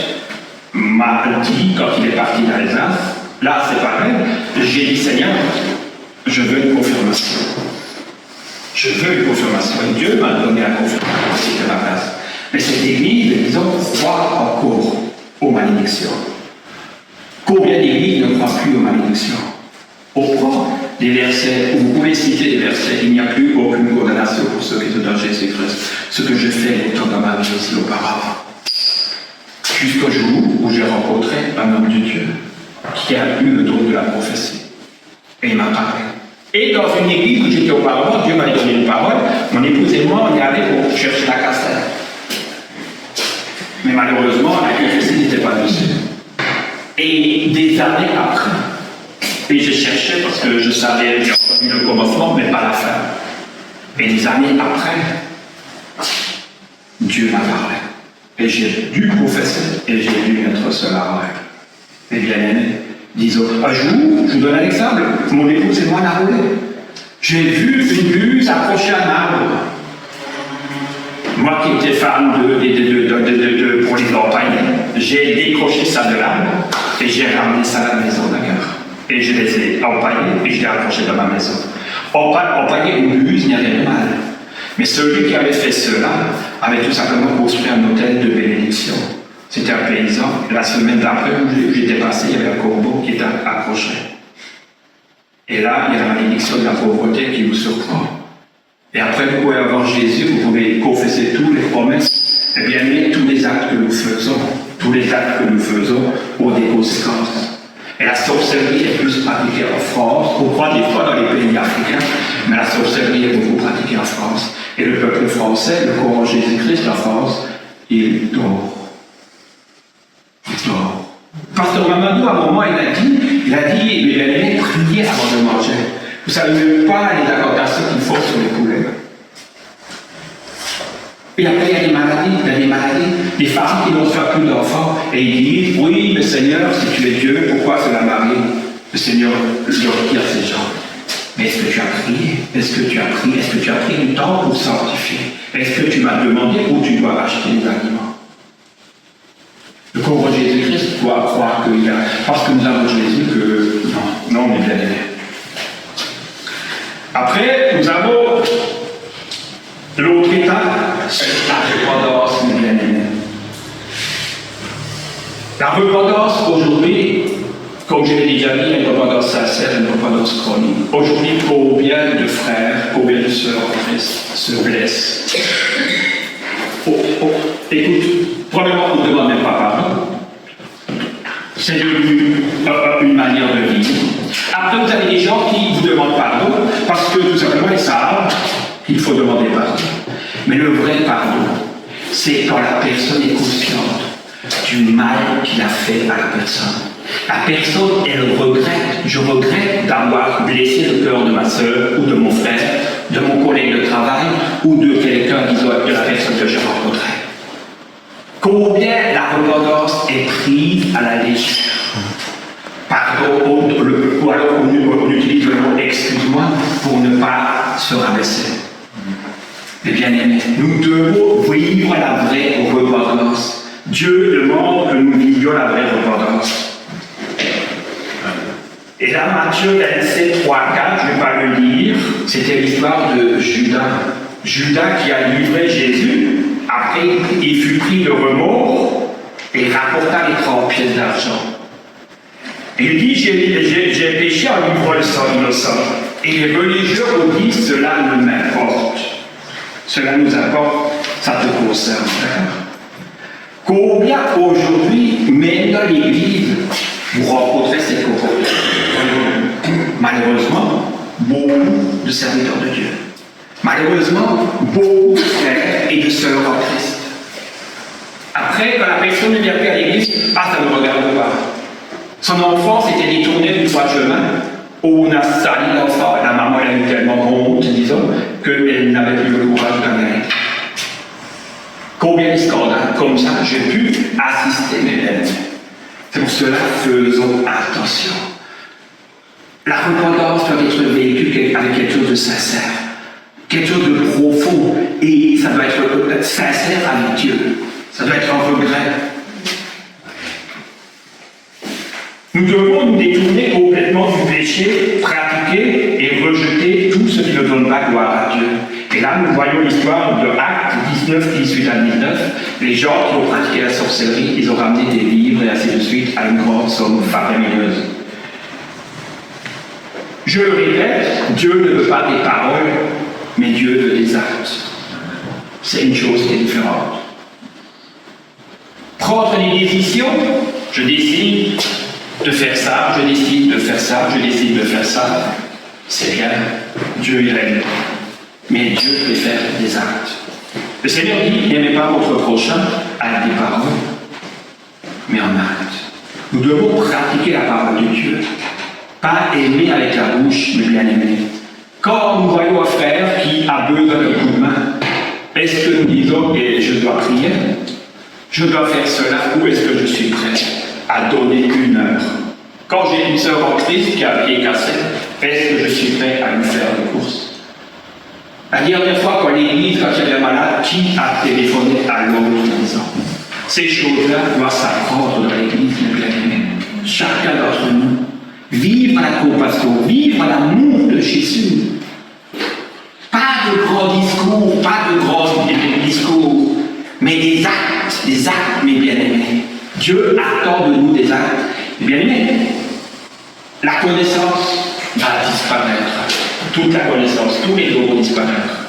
m'a dit, quand il est parti d'Alsace, là c'est pareil, j'ai dit Seigneur, je veux une confirmation. Je veux une confirmation. Et Dieu m'a donné la confirmation, c'était ma place. Mais cette église, disons, croit encore aux malédictions. Combien d'églises ne croient plus aux malédictions? On prend des versets, vous pouvez citer des versets, il n'y a plus aucune condamnation pour ceux qui sont dans Jésus-Christ. Ce que je fais longtemps dans ma vie aussi auparavant. Jusqu'au jour où j'ai rencontré un homme de Dieu qui a eu le don de la prophétie. Et il m'a parlé. Et dans une église où j'étais auparavant, Dieu m'avait donné une parole, mon épouse et moi, on y allait pour chercher la cassette. Mais malheureusement, la confession n'était pas dessus. Et des années après, et je cherchais parce que je savais le commencement, mais pas la fin. Et des années après, Dieu m'a parlé. Et j'ai dû confesser, et j'ai dû mettre cela en règle. Et bien aimé, disons, un jour, je vous donne un exemple, mon épouse et moi on a roulé. J'ai vu une buse accrochée à un arbre. Moi qui étais fan pour les campagnes, j'ai décroché ça de l'arbre et j'ai ramené ça à la maison d'ailleurs. Et je les ai empaillés et je l'ai accroché dans ma maison. Empailler une buse, il n'y avait rien de mal. Mais celui qui avait fait cela avait tout simplement construit un hôtel de bénédiction. C'était un paysan. La semaine d'après où j'étais passé, il y avait un corbeau qui était accroché. Et là, il y a la malédiction de la pauvreté qui vous surprend. Et après, vous pouvez avoir Jésus, vous pouvez confesser toutes les promesses. Eh bien, mais tous les actes que nous faisons ont des conséquences. Et la sorcellerie est plus pratiquée en France. On croit des fois dans les pays africains, mais la sorcellerie est beaucoup pratiquée en France. Et le peuple français, le courant Jésus-Christ en France, il dort. Pasteur Mamadou, à un moment, il a dit, il allait prier avant de manger. Vous ne savez même pas les incantations qu'il faut sur les poulets. Et après, il y a des maladies, des femmes qui n'ont pas plus d'enfants, et ils disent, oui, mais Seigneur, si tu es Dieu, pourquoi cela m'arrive? Le Seigneur leur retire ces gens. Mais est-ce que tu as prié? Est-ce que tu as prié? Est-ce que tu as pris du temps pour sanctifier? Est-ce que tu m'as demandé où tu dois acheter les aliments? Le corps de Jésus-Christ doit croire qu'il a. Parce que nous avons Jésus que. Non, mais bien aimé. Après, nous avons l'autre étape, la repentance, mes bien aimés. La repentance aujourd'hui, comme je l'ai déjà dit, une repentance sincère, une repentance chronique. Aujourd'hui, combien de frères, combien de sœurs en Christ se blessent? Écoute, premièrement, on ne demande même pas pardon. C'est une manière de vivre. Après, vous avez des gens qui vous demandent pardon parce que tout simplement ils savent qu'il faut demander pardon. Mais le vrai pardon, c'est quand la personne est consciente du mal qu'il a fait à la personne. La personne, elle regrette. Je regrette d'avoir blessé le cœur de ma soeur ou de mon frère, de mon collègue de travail ou de quelqu'un, disons, de la personne que j'ai rencontrée. Combien la repentance est prise à la légère? Pardon, ou alors on utilise le mot excuse-moi pour ne pas se rabaisser. Mais bien aimés, nous devons vivre la vraie repentance. Dieu demande que nous vivions la vraie repentance. Et là, Matthieu 27, 3, 4, je ne vais pas le lire, c'était l'histoire de Judas. Judas qui a livré Jésus, après il fut pris de remords et rapporta les 30 pièces d'argent. Il dit, j'ai péché en livrant le sang innocent. Et les religieux ont dit, cela ne m'importe. Cela nous importe, ça te concerne. Combien aujourd'hui, même dans l'église, vous rencontrez ces comportements? Malheureusement, beaucoup de serviteurs de Dieu. Malheureusement, beaucoup de frères et de sœurs en Christ. Après, quand la personne ne vient plus à l'église, ça ne me regarde pas. Son enfant s'était détourné du droit chemin, où on a sali l'enfant. La maman, elle a eu tellement honte, disons, qu'elle n'avait plus le courage d'aller. Combien de scandales comme ça j'ai pu assister, mes amis. C'est pour cela, faisons attention. La repentance doit être vécue avec quelque chose de sincère, quelque chose de profond, et ça doit être sincère avec Dieu. Ça doit être un regret. Nous devons nous détourner complètement du péché, pratiquer et rejeter tout ce qui ne donne pas gloire à Dieu. Et là, nous voyons l'histoire de Actes 19, 18 à 19. Les gens qui ont pratiqué la sorcellerie, ils ont ramené des livres et ainsi de suite à une grande somme faramineuse. Je le répète, Dieu ne veut pas des paroles, mais Dieu veut des actes. C'est une chose qui est différente. Prendre des décisions, je décide de faire ça, je décide de faire ça, je décide de faire ça. C'est bien, Dieu il aime, mais Dieu préfère des actes. Le Seigneur dit, n'aimez pas votre prochain avec des paroles, mais en actes. Nous devons pratiquer la parole de Dieu, pas aimer avec la bouche, mais bien aimer. Quand nous voyons un frère qui a besoin d'un coup de main, est-ce que nous disons, et je dois prier, je dois faire cela, ou est-ce que je suis prêt à donner 1 heure? Quand j'ai une sœur en Christ qui a un pied cassé, est-ce que je suis prêt à lui faire des courses? La dernière fois, quand l'église, quand il y avait malade, qui a téléphoné à l'autre en disant, ces choses-là doivent s'apprendre dans l'église, mes bien-aimés. Chacun d'entre nous, vivre la compassion, vivre l'amour de Jésus. Pas de grands discours, pas de grands discours, mais des actes, mes bien-aimés. Dieu attend de nous des actes. Bien-aimés, la connaissance va disparaître. Toute la connaissance, tous les dons vont disparaître.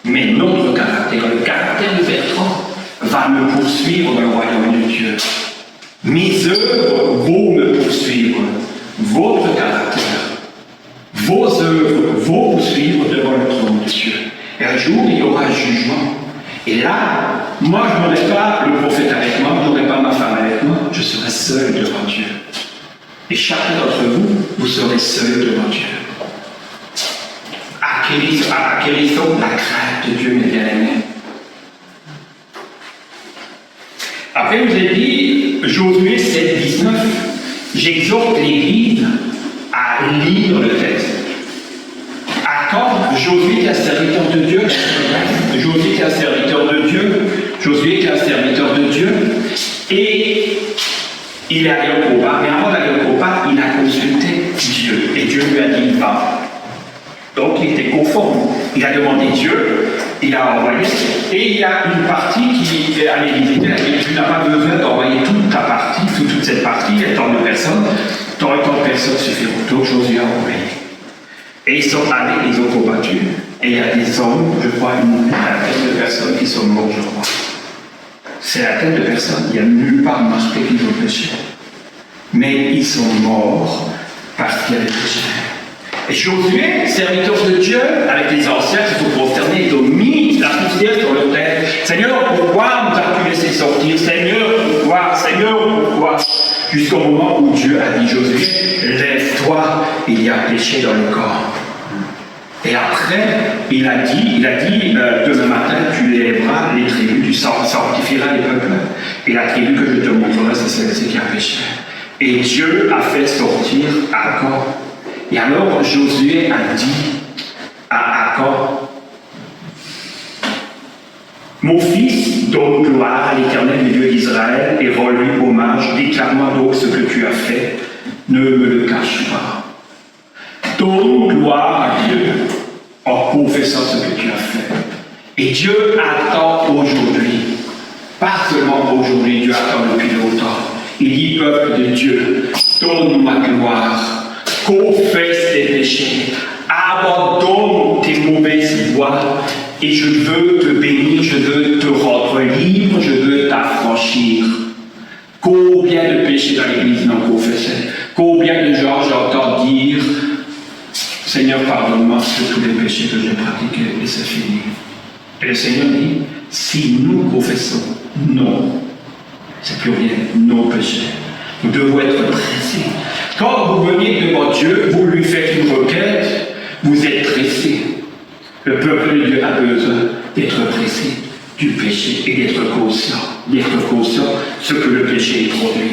Mais notre caractère, le caractère de Bertrand, va me poursuivre dans le royaume de Dieu. Mes œuvres vont me poursuivre. Votre caractère, vos œuvres vont vous suivre devant le trône de Dieu. Et un jour, il y aura un jugement. Et là, moi, je n'aurai pas le prophète avec moi, je n'aurai pas ma femme avec moi, je serai seul devant Dieu. Et chacun d'entre vous, vous serez seul devant Dieu. Acquérissons la crainte de Dieu, mes bien-aimés. Après, je vous ai dit, Josué 7, 19, j'exhorte l'Église à lire le texte. Quand Josué est un serviteur de Dieu, Josué est un serviteur de Dieu, Josué est un serviteur de Dieu, et il est allé au combat, mais avant d'aller au combat, il a consulté Dieu, et Dieu lui a dit va. Donc il était conforme, il a demandé Dieu, il a envoyé, et il y a une partie qui est allée visiter, tu n'as pas besoin d'envoyer toute ta partie, toute cette partie, il y a tant de personnes, tant de personnes suffiront, donc Josué a envoyé. Et ils sont allés, ils ont combattu. Et il y a des hommes, je crois, une vingtaine de personnes qui sont morts, je crois. C'est la tête de personnes, il n'y a nulle part marqué qu'ils ont péché. Mais ils sont morts parce qu'il y avait péché. Et Josué, serviteur de Dieu, avec les anciens qui sont prosternés, ils ont mis la poussière sur leur tête. Seigneur, pourquoi nous as-tu laissé sortir? Seigneur, pourquoi? Jusqu'au moment où Dieu a dit Josué, lève-toi, il y a péché dans le corps. Et après, il a dit, demain matin, tu lèveras les tribus, tu sanctifieras les peuples. Et la tribu que je te montrerai, c'est celle-ci qui a péché. Et Dieu a fait sortir Achan. Et alors Josué a dit à Achan, mon fils, donne gloire à l'Éternel, le Dieu d'Israël, et rends-lui hommage. Déclare-moi donc ce que tu as fait, ne me le cache pas. Donne gloire à Dieu en confessant ce que tu as fait. Et Dieu attend aujourd'hui, pas seulement aujourd'hui, Dieu attend depuis longtemps. Il dit, peuple de Dieu, donne ma gloire, confesse tes péchés, abandonne tes mauvaises voies, et je veux te bénir, je veux te rendre libre, je veux t'affranchir. Combien de péchés dans l'Église non confessés? Combien de gens j'entends dire Seigneur, pardonne-moi de tous les péchés que j'ai pratiqués, et c'est fini. Et le Seigneur dit, si nous confessons non, c'est plus rien, nos péchés, nous devons être pressés. Quand vous venez devant Dieu, vous lui faites une requête, vous êtes pressés. Le peuple de Dieu a besoin d'être pressé du péché et d'être conscient de ce que le péché produit.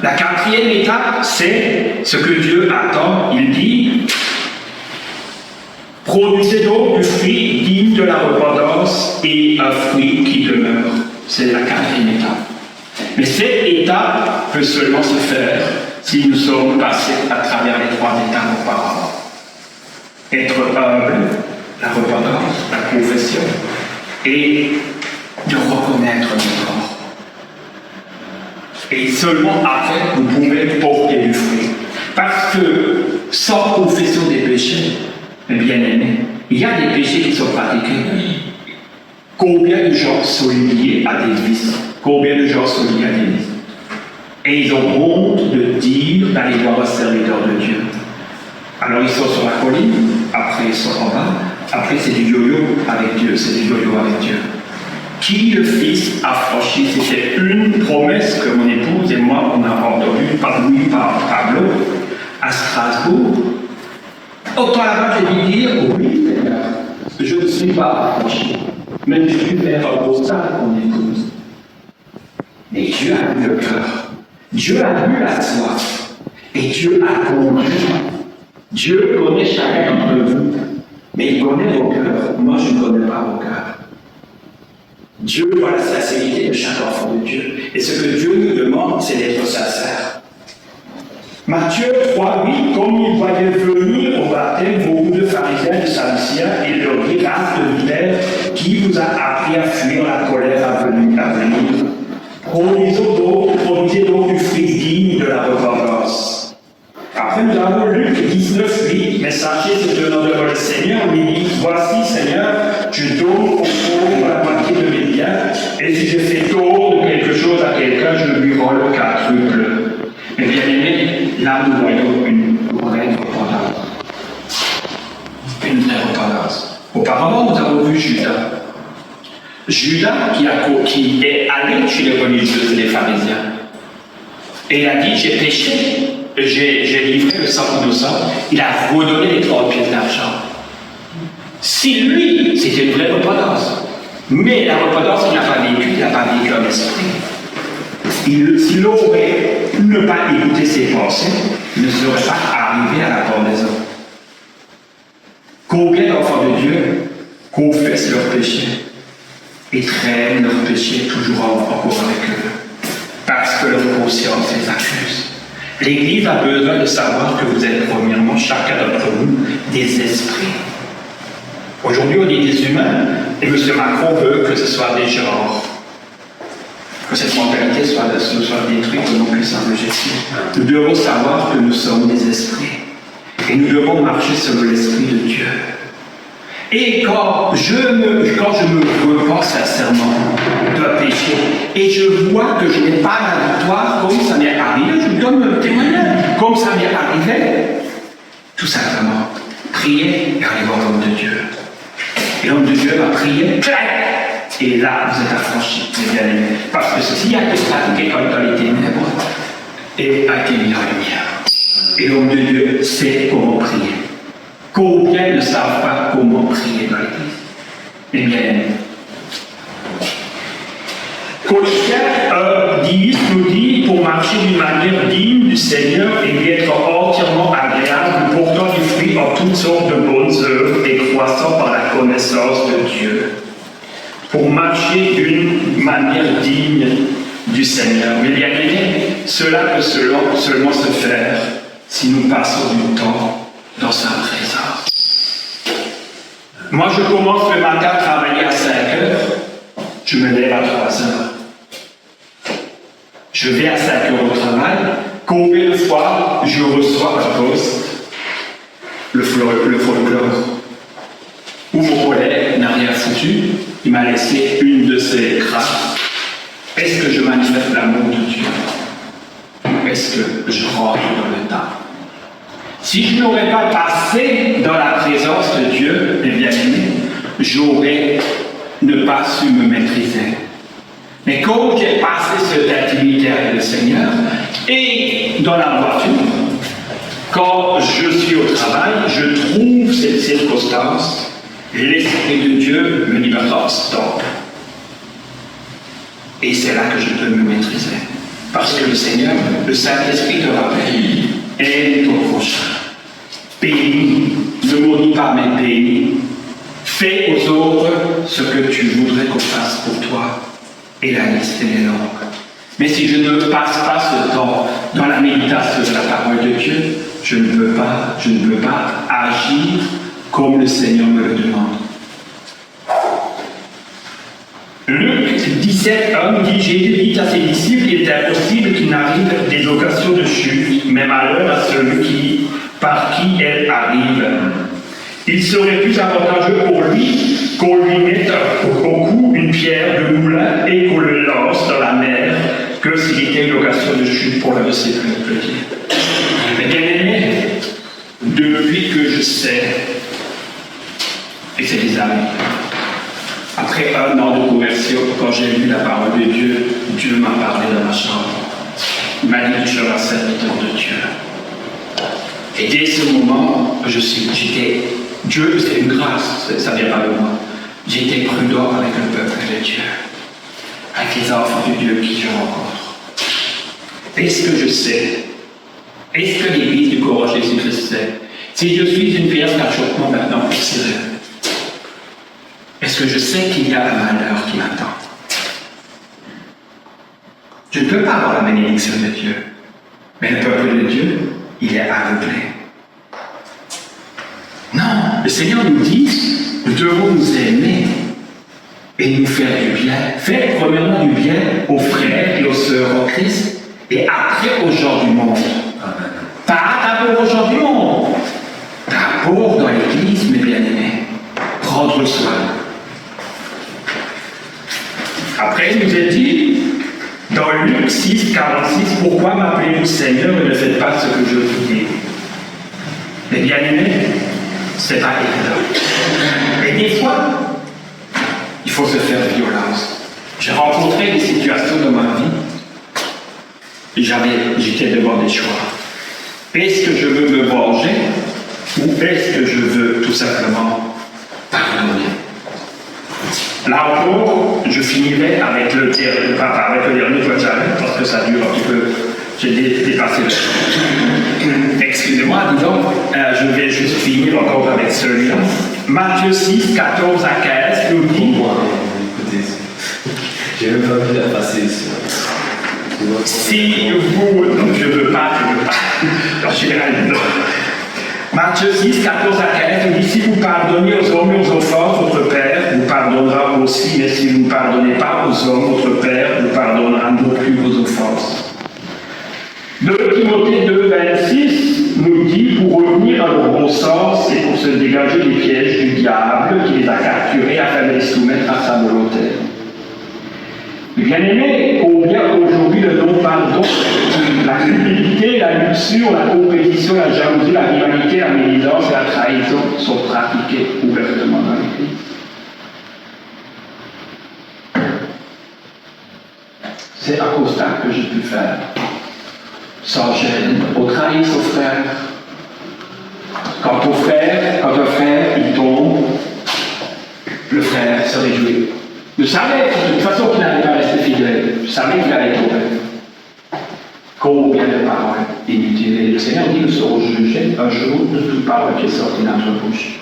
La quatrième étape, c'est ce que Dieu attend. Il dit, produisez donc du fruit digne de la repentance et un fruit qui demeure. C'est la quatrième étape. Mais cette étape peut seulement se faire si nous sommes passés à travers les 3 étapes auparavant. Être humble, la repentance, la confession, et de reconnaître nos corps. Et seulement après, vous pouvez porter du fruit. Parce que sans confession des péchés, bien aimés, il y a des péchés qui sont pratiqués. Combien de gens sont liés à des vices? Combien de gens sont liés à des vices? Et ils ont honte de dire d'aller voir un serviteur de Dieu. Alors ils sont sur la colline, après ils sont en bas, après c'est du yo-yo avec Dieu, c'est du yo-yo avec Dieu. Qui le Fils a franchi, c'était une promesse que mon épouse et moi on a entendue par Pablo à Strasbourg. Autant là-bas j'ai dû dire, oui Seigneur, je ne suis pas affranchi, même je suis vers un obstacle mon épouse. Mais Dieu a vu le cœur, Dieu a vu la soif, et Dieu a conduit. Dieu connaît chacun d'entre vous, mais il connaît vos cœurs. Moi, je ne connais pas vos cœurs. Dieu voit la sincérité de chaque enfant de Dieu. Et ce que Dieu nous demande, c'est d'être sincère. Matthieu 3, 8, comme il voyait venir au baptême beaucoup de pharisiens et de sadducéens, il leur dit, race de vipères, qui vous a appris à fuir la colère à venir. Produisez donc du fruit digne de la repentance. Après, nous avons Luc 19, 8, mais sachez ce que notre le Seigneur lui dit, voici Seigneur, tu donnes au pauvre la moitié de mes biens, et si je fais tort de quelque chose à quelqu'un, je lui rends le quadruple. Mais bien aimé, là nous voyons une vraie repentance. Une vraie repentance. Auparavant, nous avons vu Judas. Judas qui est allé chez les religieux et les pharisiens. Et il a dit, j'ai péché. J'ai livré le sang innocent, il a redonné les 30 pièces d'argent. Si lui, c'était une vraie repentance, mais la repentance qu'il n'a pas vécue, il n'a pas vécu en esprit. S'il aurait ne pas écouté ses pensées, il ne serait pas arrivé à la pendaison. Combien d'enfants de Dieu confessent leurs péchés et traînent leurs péchés toujours encore avec eux, parce que leur conscience les accuse. L'Église a besoin de savoir que vous êtes premièrement, chacun d'entre vous, des esprits. Aujourd'hui, on est des humains, et M. Macron veut que ce soit des genres. Que cette mentalité soit détruite au nom puissant de Jésus. Nous devons savoir que nous sommes des esprits. Et nous devons marcher selon l'Esprit de Dieu. Et quand je me repens sincèrement d'un péché, et je vois que je n'ai pas la victoire comme ça m'est arrivé, je vous donne le témoignage, comme ça m'est arrivé, tout simplement, priez et allez voir l'homme de Dieu. Et l'homme de Dieu va prier, et là, vous êtes affranchis, mes bien-aimés. Parce que ceci a été pratiqué comme dans les ténèbres, et a été mis en lumière. Et l'homme de Dieu sait comment prier. Combien ne savent pas comment prier dans l'Église? Eh bien, Colossiens 10 nous dit, pour marcher d'une manière digne du Seigneur et d'être entièrement agréable, portant du fruit en toutes sortes de bonnes œuvres et croissant par la connaissance de Dieu. Pour marcher d'une manière digne du Seigneur. Mais bien aimé, cela peut seulement se faire si nous passons du temps dans sa présence. Moi, je commence le matin à travailler à 5 heures, je me lève à 3 heures. Je vais à 5 heures au travail, combien de fois je reçois un poste, le folklore, où mon collègue n'a rien foutu, il m'a laissé une de ses crafts. Est-ce que je manifeste l'amour de Dieu? Est-ce que je rentre dans le temps? Si je n'aurais pas passé dans la présence de Dieu, mes bien-aimés, j'aurais ne pas su me maîtriser. Mais comme j'ai passé cette intimité avec le Seigneur, et dans la voiture, quand je suis au travail, je trouve cette circonstance, l'Esprit de Dieu me dit maintenant, stop. Et c'est là que je peux me maîtriser. Parce que le Seigneur, le Saint-Esprit te rappelle, aime ton prochain. Bénis, ne maudis pas, mais bénis. Fais aux autres ce que tu voudrais qu'on fasse pour toi. Et la liste est longue. Mais si je ne passe pas ce temps dans la méditation de la parole de Dieu, je ne peux pas agir comme le Seigneur me le demande. Luc 17:1 dit, Jésus dit à ses disciples qu'il est impossible qu'il n'arrive des occasions de chute, mais malheur à celui par qui elles arrivent. Il serait plus avantageux pour lui qu'on lui mette au cou une pierre de moulin et qu'on le lance dans la mer que s'il était une occasion de chute pour l'un de ses petits. Mais bien aimé, depuis revenant de conversion, quand j'ai lu la parole de Dieu, Dieu m'a parlé dans ma chambre. Il m'a dit, tu seras serviteur de Dieu. Et dès ce moment, Dieu, c'est une grâce, ça ne vient pas de moi. J'étais prudent avec le peuple de Dieu, avec les enfants de Dieu qui je rencontre. Est-ce que je sais? Est-ce que l'Église du corps Jésus-Christ sait? Si je suis une pièce d'achoppement maintenant pour Cyril, est-ce que je sais qu'il y a un malheur qui m'attend? Je ne peux pas avoir la bénédiction de Dieu, mais le peuple de Dieu, il est aveuglé. Non, le Seigneur nous dit, nous devons nous aimer et nous faire du bien. Faire premièrement du bien aux frères et aux sœurs en Christ et après aux gens du monde. Pas d'abord aux gens du monde. D'abord dans l'Église, mes bien-aimés. Prendre soin. Après, il nous est dit, dans Luc 6, 46, pourquoi m'appelez-vous Seigneur et ne faites pas ce que je vous dis? Mes bien-aimés, c'est pas évident. Et des fois, il faut se faire violence. J'ai rencontré des situations dans ma vie et j'étais devant des choix. Est-ce que je veux me venger ou est-ce que je veux tout simplement pardonner? Là encore, je finirai avec le dernier que j'avais, parce que ça dure un petit peu. J'ai dépassé le temps. Excusez-moi, disons, je vais juste finir encore avec celui-là. Matthieu 6, 14 à 15, nous dit. Écoutez, j'ai même pas envie de la passer ici. Si vous. Non, je ne veux pas. Non, je vais aller. Matthieu 6, 14 à 15, il dit, si vous pardonnez aux hommes et aux offenses, votre Père vous pardonnera aussi, mais si vous ne pardonnez pas aux hommes, votre Père vous pardonnera non plus vos offenses. 2 Timothée 2, 26 nous dit, pour revenir à leur bon sens et pour se dégager des pièges du diable qui les a capturés afin de les soumettre à sa volonté. Bien-aimés, combien aujourd'hui le non-pardon, la cupidité, la luxure, la compétition, la jalousie, la rivalité, la médisance et la trahison sont pratiquées ouvertement dans l'Église. C'est un constat que j'ai pu faire, sans gêne. On trahit son frère. Quand un frère, il tombe, le frère se réjouit. Je savais de toute façon qu'il n'allait pas rester fidèle. Je savais qu'il allait tomber. Combien de paroles inutiles. Et le Seigneur dit, nous serons jugés un jour de toute parole qui est sortie de notre bouche.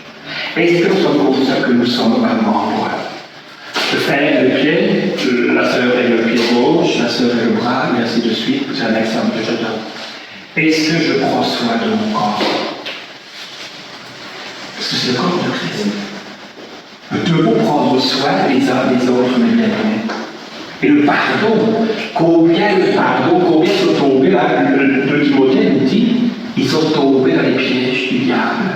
Est-ce que nous sommes conscients que nous sommes vraiment en foi? Le frère est le pied, la sœur est le pied gauche, la sœur est le bras, et ainsi de suite. C'est un exemple que je donne. Est-ce que je prends soin de mon corps? Parce que c'est le corps de Christ. Nous devons prendre soin les uns des autres, mes bien-aimés. Et le pardon, combien sont tombés, là, le Timothée nous dit, ils sont tombés dans les pièges du diable.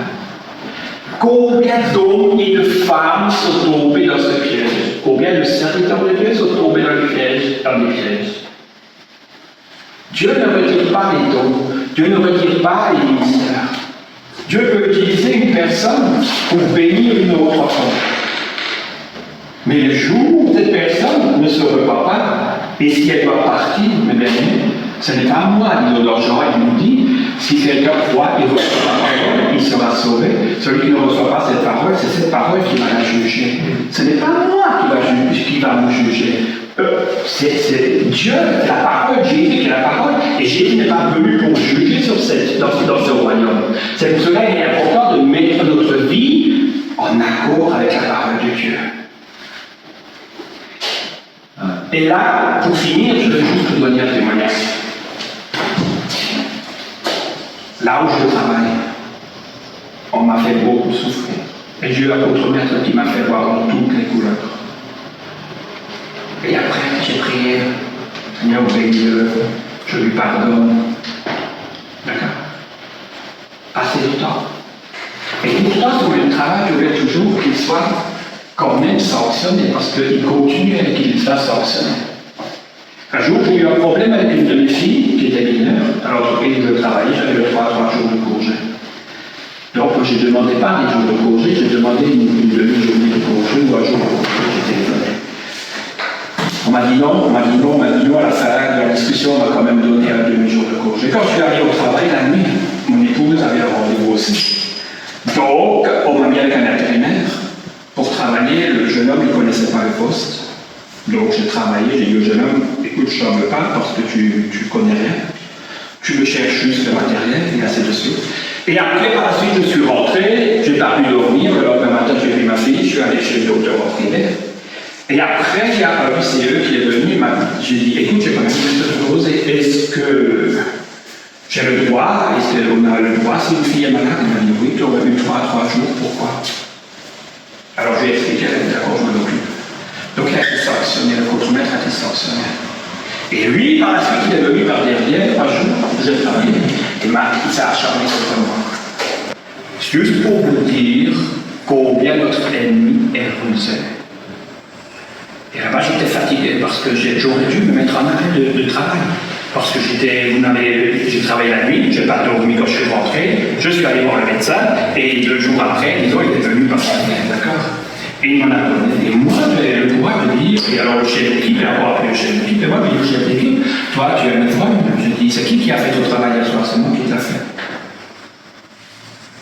Combien d'hommes et de femmes sont tombés dans ce piège? Combien de serviteurs de Dieu sont tombés dans les pièges? Dieu ne retire pas les dons, Dieu ne retire pas les ministères. Dieu peut utiliser une personne pour bénir une autre personne. Mais le jour où cette personne ne se repart pas, et si elle doit partir, mes bien-aimés, ce n'est pas à moi, dit l'argent, il nous dit, si quelqu'un croit et reçoit la parole, il sera sauvé. Celui qui ne reçoit pas cette parole, c'est cette parole qui va la juger. Ce n'est pas moi qui va nous juger. C'est Dieu, la parole, Jésus qui est la parole, et Jésus n'est pas venu pour juger dans ce royaume. C'est pour cela qu'il est important de mettre notre vie en accord avec la parole de Dieu. Et là, pour finir, je veux juste vous donner un témoignage. Là où je travaille, on m'a fait beaucoup souffrir. Et j'ai eu un autre maître qui m'a fait voir dans toutes les couleurs. Et après, j'ai prié, Seigneur, obéis-le, je lui pardonne. D'accord? Passer du temps. Et pourtant, sur le travail, je voulais toujours qu'il soit quand même sanctionné, parce qu'il continue et qu'il soit sanctionné. Un jour, j'ai eu un problème avec une de mes filles qui était mineure. À l'entreprise de travail, j'avais le droit à 3 jours de congé. Donc, je ne demandais pas des jours de congé, j'ai demandé une demi-journée de congé ou un jour de congé, j'ai téléphoné. On m'a dit non, à la fin de la discussion, on m'a quand même donné un demi-jour de congé. Quand je suis arrivé au travail la nuit, mon épouse avait un rendez-vous aussi. Donc, on m'a mis avec un intérimaire pour travailler. Le jeune homme, il ne connaissait pas le poste. Donc, j'ai travaillé, j'ai dit au jeune homme, écoute, je ne veux pas parce que tu ne connais rien. Tu me cherches juste le matériel, et ainsi de suite. Et après, par la suite, je suis rentré, je n'ai pas pu dormir. Le lendemain matin, j'ai pris ma fille, je suis allé chez le docteur en primaire. Et après, il y a un VCE qui est venu, j'ai dit, écoute, j'ai pas envie de te poser, est-ce que j'ai le droit, est-ce qu'on a le droit, si une fille est malade? Il m'a dit, oui, tu aurais eu 3 jours, pourquoi? Alors je lui ai expliqué, elle a dit, d'accord, je m'en occupe. Donc il a été sanctionné, le contremaître a été sanctionné. Et lui, par la suite, il est venu par derrière, 3 jours, j'ai travaillé, et il s'est acharné contre moi. Juste pour vous dire combien notre ennemi est rusé. Et là-bas, j'étais fatigué parce que j'aurais dû me mettre en arrêt de travail. Parce que j'ai travaillé la nuit, je n'ai pas dormi quand je suis rentré, je suis allé voir le médecin, et 2 jours après, disons, il est venu par derrière, d'accord? Et il m'en a donné. Et moi, j'ai le pouvoir de dire, et alors le chef d'équipe, et encore appelé le chef d'équipe, et moi, je dis au chef d'équipe, toi, tu es un effroi. Je dis, c'est qui a fait ton travail hier soir? C'est moi qui l'a fait.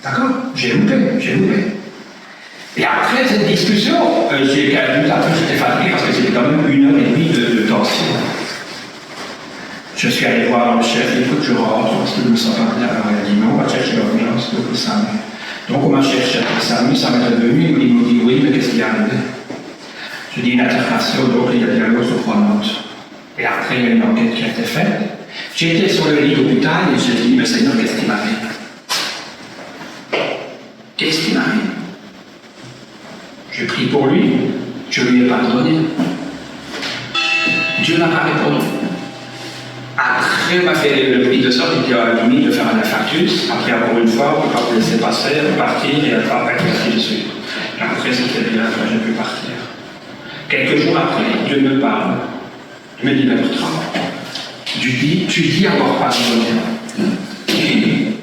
D'accord? J'ai loupé. Et après cette discussion, j'ai calculé, après j'étais fatigué parce que c'était quand même 1h30 de tension. Je suis allé voir le chef, il faut que je rentre parce que je ne me sens pas bien. Alors il a dit non, on va chercher l'urgence de SAMU. Donc on m'a cherché à SAMU, ça m'est revenu, il m'a dit oui, mais qu'est-ce qui est arrivé? Je dis une intervention, donc il y a des dialogues surprenantes. Et après il y a une enquête qui a été faite. J'ai été sur le lit d'hôpital et j'ai dit, mais Seigneur, qu'est-ce qui m'arrive? Qu'est-ce qui m'arrive? J'ai prié pour lui, je lui ai pardonné. Dieu n'a pas répondu. Après, on m'a fait le prix de sorte qu'il a limite de faire un infarctus. Après, encore une fois, on ne peut pas vous laisser passer, partir et après, ainsi de suite. Et après, c'était bien, après, j'ai pu partir. Quelques jours après, Dieu me parle. Il me dit, mais Bertrand, tu dis avoir pardonné.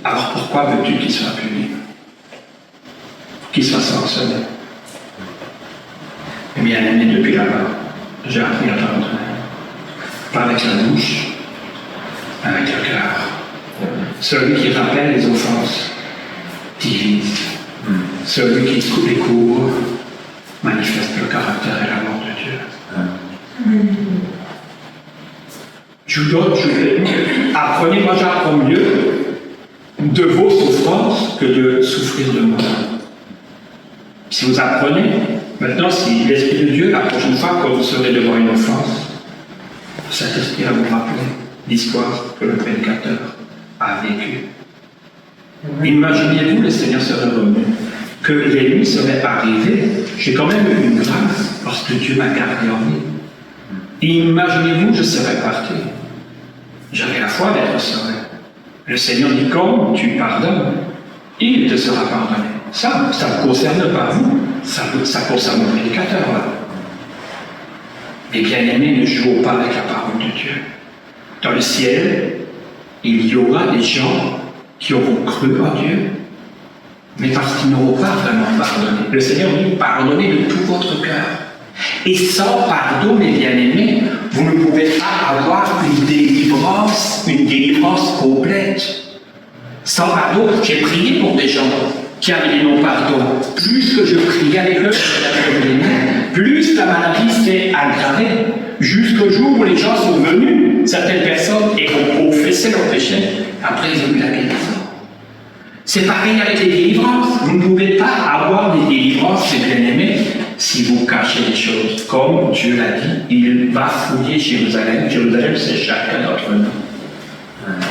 Alors pourquoi veux-tu qu'il soit puni? Qu'il soit sanctionné? Eh bien, aimé, depuis là-bas, j'ai appris à pardonner. Pas avec la bouche, avec le cœur. Celui qui rappelle les offenses divise. Celui qui découvre manifeste le caractère et l'amour de Dieu. Je vous donne, apprenez, moi j'apprends mieux de vos souffrances que de souffrir de moi. Si vous apprenez, maintenant, si l'Esprit de Dieu, la prochaine fois quand vous serez devant une offense, cet esprit va vous rappeler l'histoire que le prédicateur a vécue. Imaginez-vous, le Seigneur serait revenu, que l'ennemi serait arrivé. J'ai quand même eu une grâce parce que Dieu m'a gardé en vie. Imaginez-vous, je serais parti. J'avais la foi d'être sauvé. Le Seigneur dit, comme tu pardonnes, il te sera pardonné. Ça ne concerne pas vous, ça concerne le prédicateur. Les bien-aimés, ne jouons pas avec la parole de Dieu. Dans le ciel, il y aura des gens qui auront cru en Dieu, mais parce qu'ils n'auront pas vraiment pardonné. Le Seigneur dit, pardonnez de tout votre cœur. Et sans pardon, mes bien-aimés, vous ne pouvez pas avoir une délivrance complète. Sans pardon, j'ai prié pour des gens qui avaient des non-pardon. Plus que je priais avec eux, plus la maladie s'est aggravée. Jusqu'au jour où les gens sont venus, certaines personnes, et ont confessé leurs péchés, après ils ont eu la guérison. C'est pareil avec les délivrances. Vous ne pouvez pas avoir des délivrances, mes bien-aimés, si vous cachez les choses. Comme Dieu l'a dit, il va fouiller Jérusalem. Jérusalem, c'est chacun d'entre nous.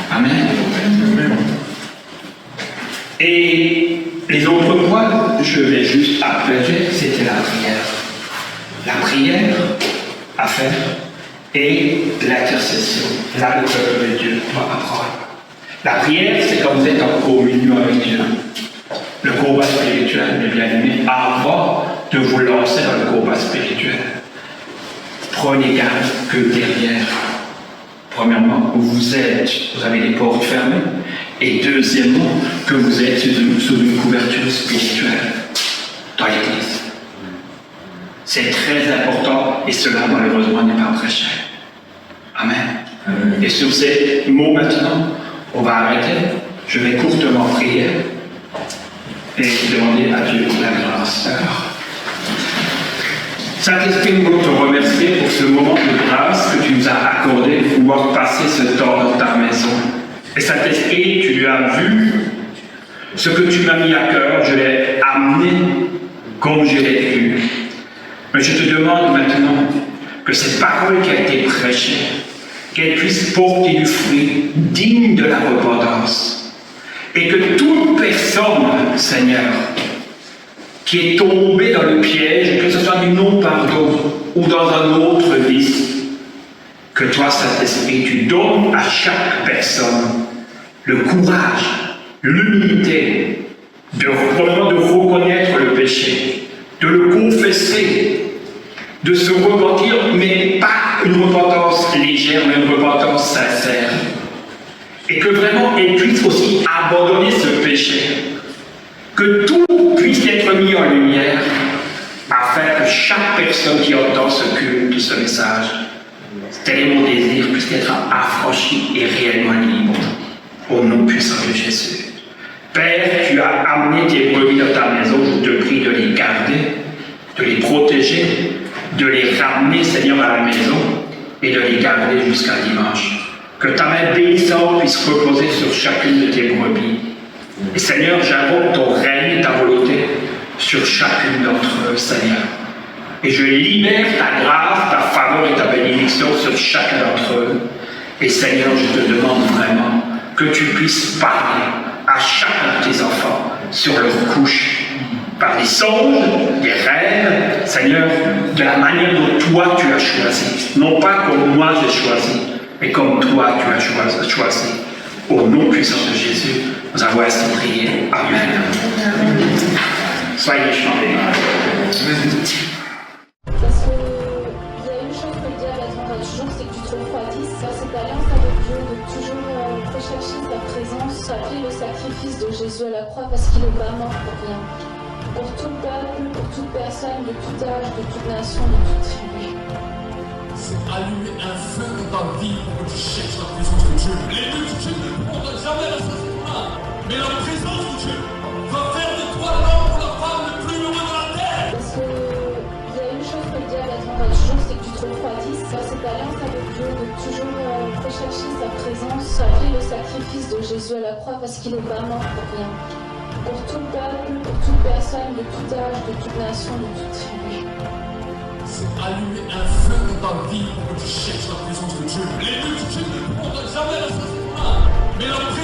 Amen. Et les autres points, je vais juste appeler, c'était la prière. La prière à faire et l'intercession. Là, le peuple de Dieu doit apprendre. La prière, c'est quand vous êtes en communion avec Dieu. Le combat spirituel, mes bien-aimés, avant de vous lancer dans le combat spirituel, prenez garde que derrière, premièrement, vous avez les portes fermées, et deuxièmement, que vous êtes sous une couverture spirituelle dans l'Église. C'est très important et cela malheureusement n'est pas très cher. Amen. Et sur ces mots maintenant, on va arrêter. Je vais courtement prier et demander à Dieu la grâce. D'accord? Saint-Esprit, nous voulons te remercier pour ce moment de grâce que tu nous as accordé de pouvoir passer ce temps dans ta maison. Et Saint-Esprit, tu as vu ce que tu m'as mis à cœur, je l'ai amené comme je l'ai vu. Mais je te demande maintenant que cette parole qui a été prêchée, qu'elle puisse porter du fruit digne de la repentance. Et que toute personne, Seigneur, qui est tombée dans le piège, que ce soit du non-pardon ou dans un autre vice, que toi, Saint-Esprit, tu donnes à chaque personne le courage, l'humilité, de reconnaître le péché, de le confesser, de se repentir, mais pas une repentance légère, mais une repentance sincère. Et que vraiment, elle puisse aussi abandonner ce péché. Que tout puisse être mis en lumière, afin que chaque personne qui entend ce culte, ce message, tel est mon désir, puisse être affranchie et réellement libre. Au nom puissant de Jésus. Père, tu as amené tes brebis dans ta maison, je te prie de les garder, de les protéger, de les ramener, Seigneur, à la maison et de les garder jusqu'à dimanche. Que ta main bénissante puisse reposer sur chacune de tes brebis. Et Seigneur, j'invoque ton règne et ta volonté sur chacune d'entre eux, Seigneur. Et je libère ta grâce, ta faveur et ta bénédiction sur chacun d'entre eux. Et Seigneur, je te demande vraiment que tu puisses parler à chacun de tes enfants sur leur couche, par des songes, des rêves, Seigneur, de la manière dont toi tu as choisi. Non pas comme moi j'ai choisi, mais comme toi tu as choisi. Au nom puissant de Jésus, nous avons ainsi prié. Amen. Soyez chantés. Parce qu'il y a une chose que le diable attendra toujours, c'est que tu te refroidisses à cette alliance avec Dieu, de toujours rechercher sa présence, appeler le sacrifice de Jésus à la croix, parce qu'il n'est pas mort pour rien. Pour tout peuple, pour toute personne, de tout âge, de toute nation, de toute tribu. C'est allumer un feu dans ta vie pour que tu cherches la présence de Dieu. Les multitudes ne prendront jamais la saison-là, mais la présence de Dieu va faire de toi l'homme ou la femme le plus heureux de la terre. Parce qu'il y a une chose que le diable attendra toujours, c'est que tu te refroidisses à cette alliance avec Dieu, de toujours rechercher sa présence, appeler le sacrifice de Jésus à la croix, parce qu'il n'est pas mort pour rien. Pour tout peuple, pour toute personne, de tout âge, de toute nation, de toute tribu. C'est allumer un feu dans ta vie pour que tu cherches la présence de Dieu. Les multitudes ne prendront jamais la saison-là, mais la présence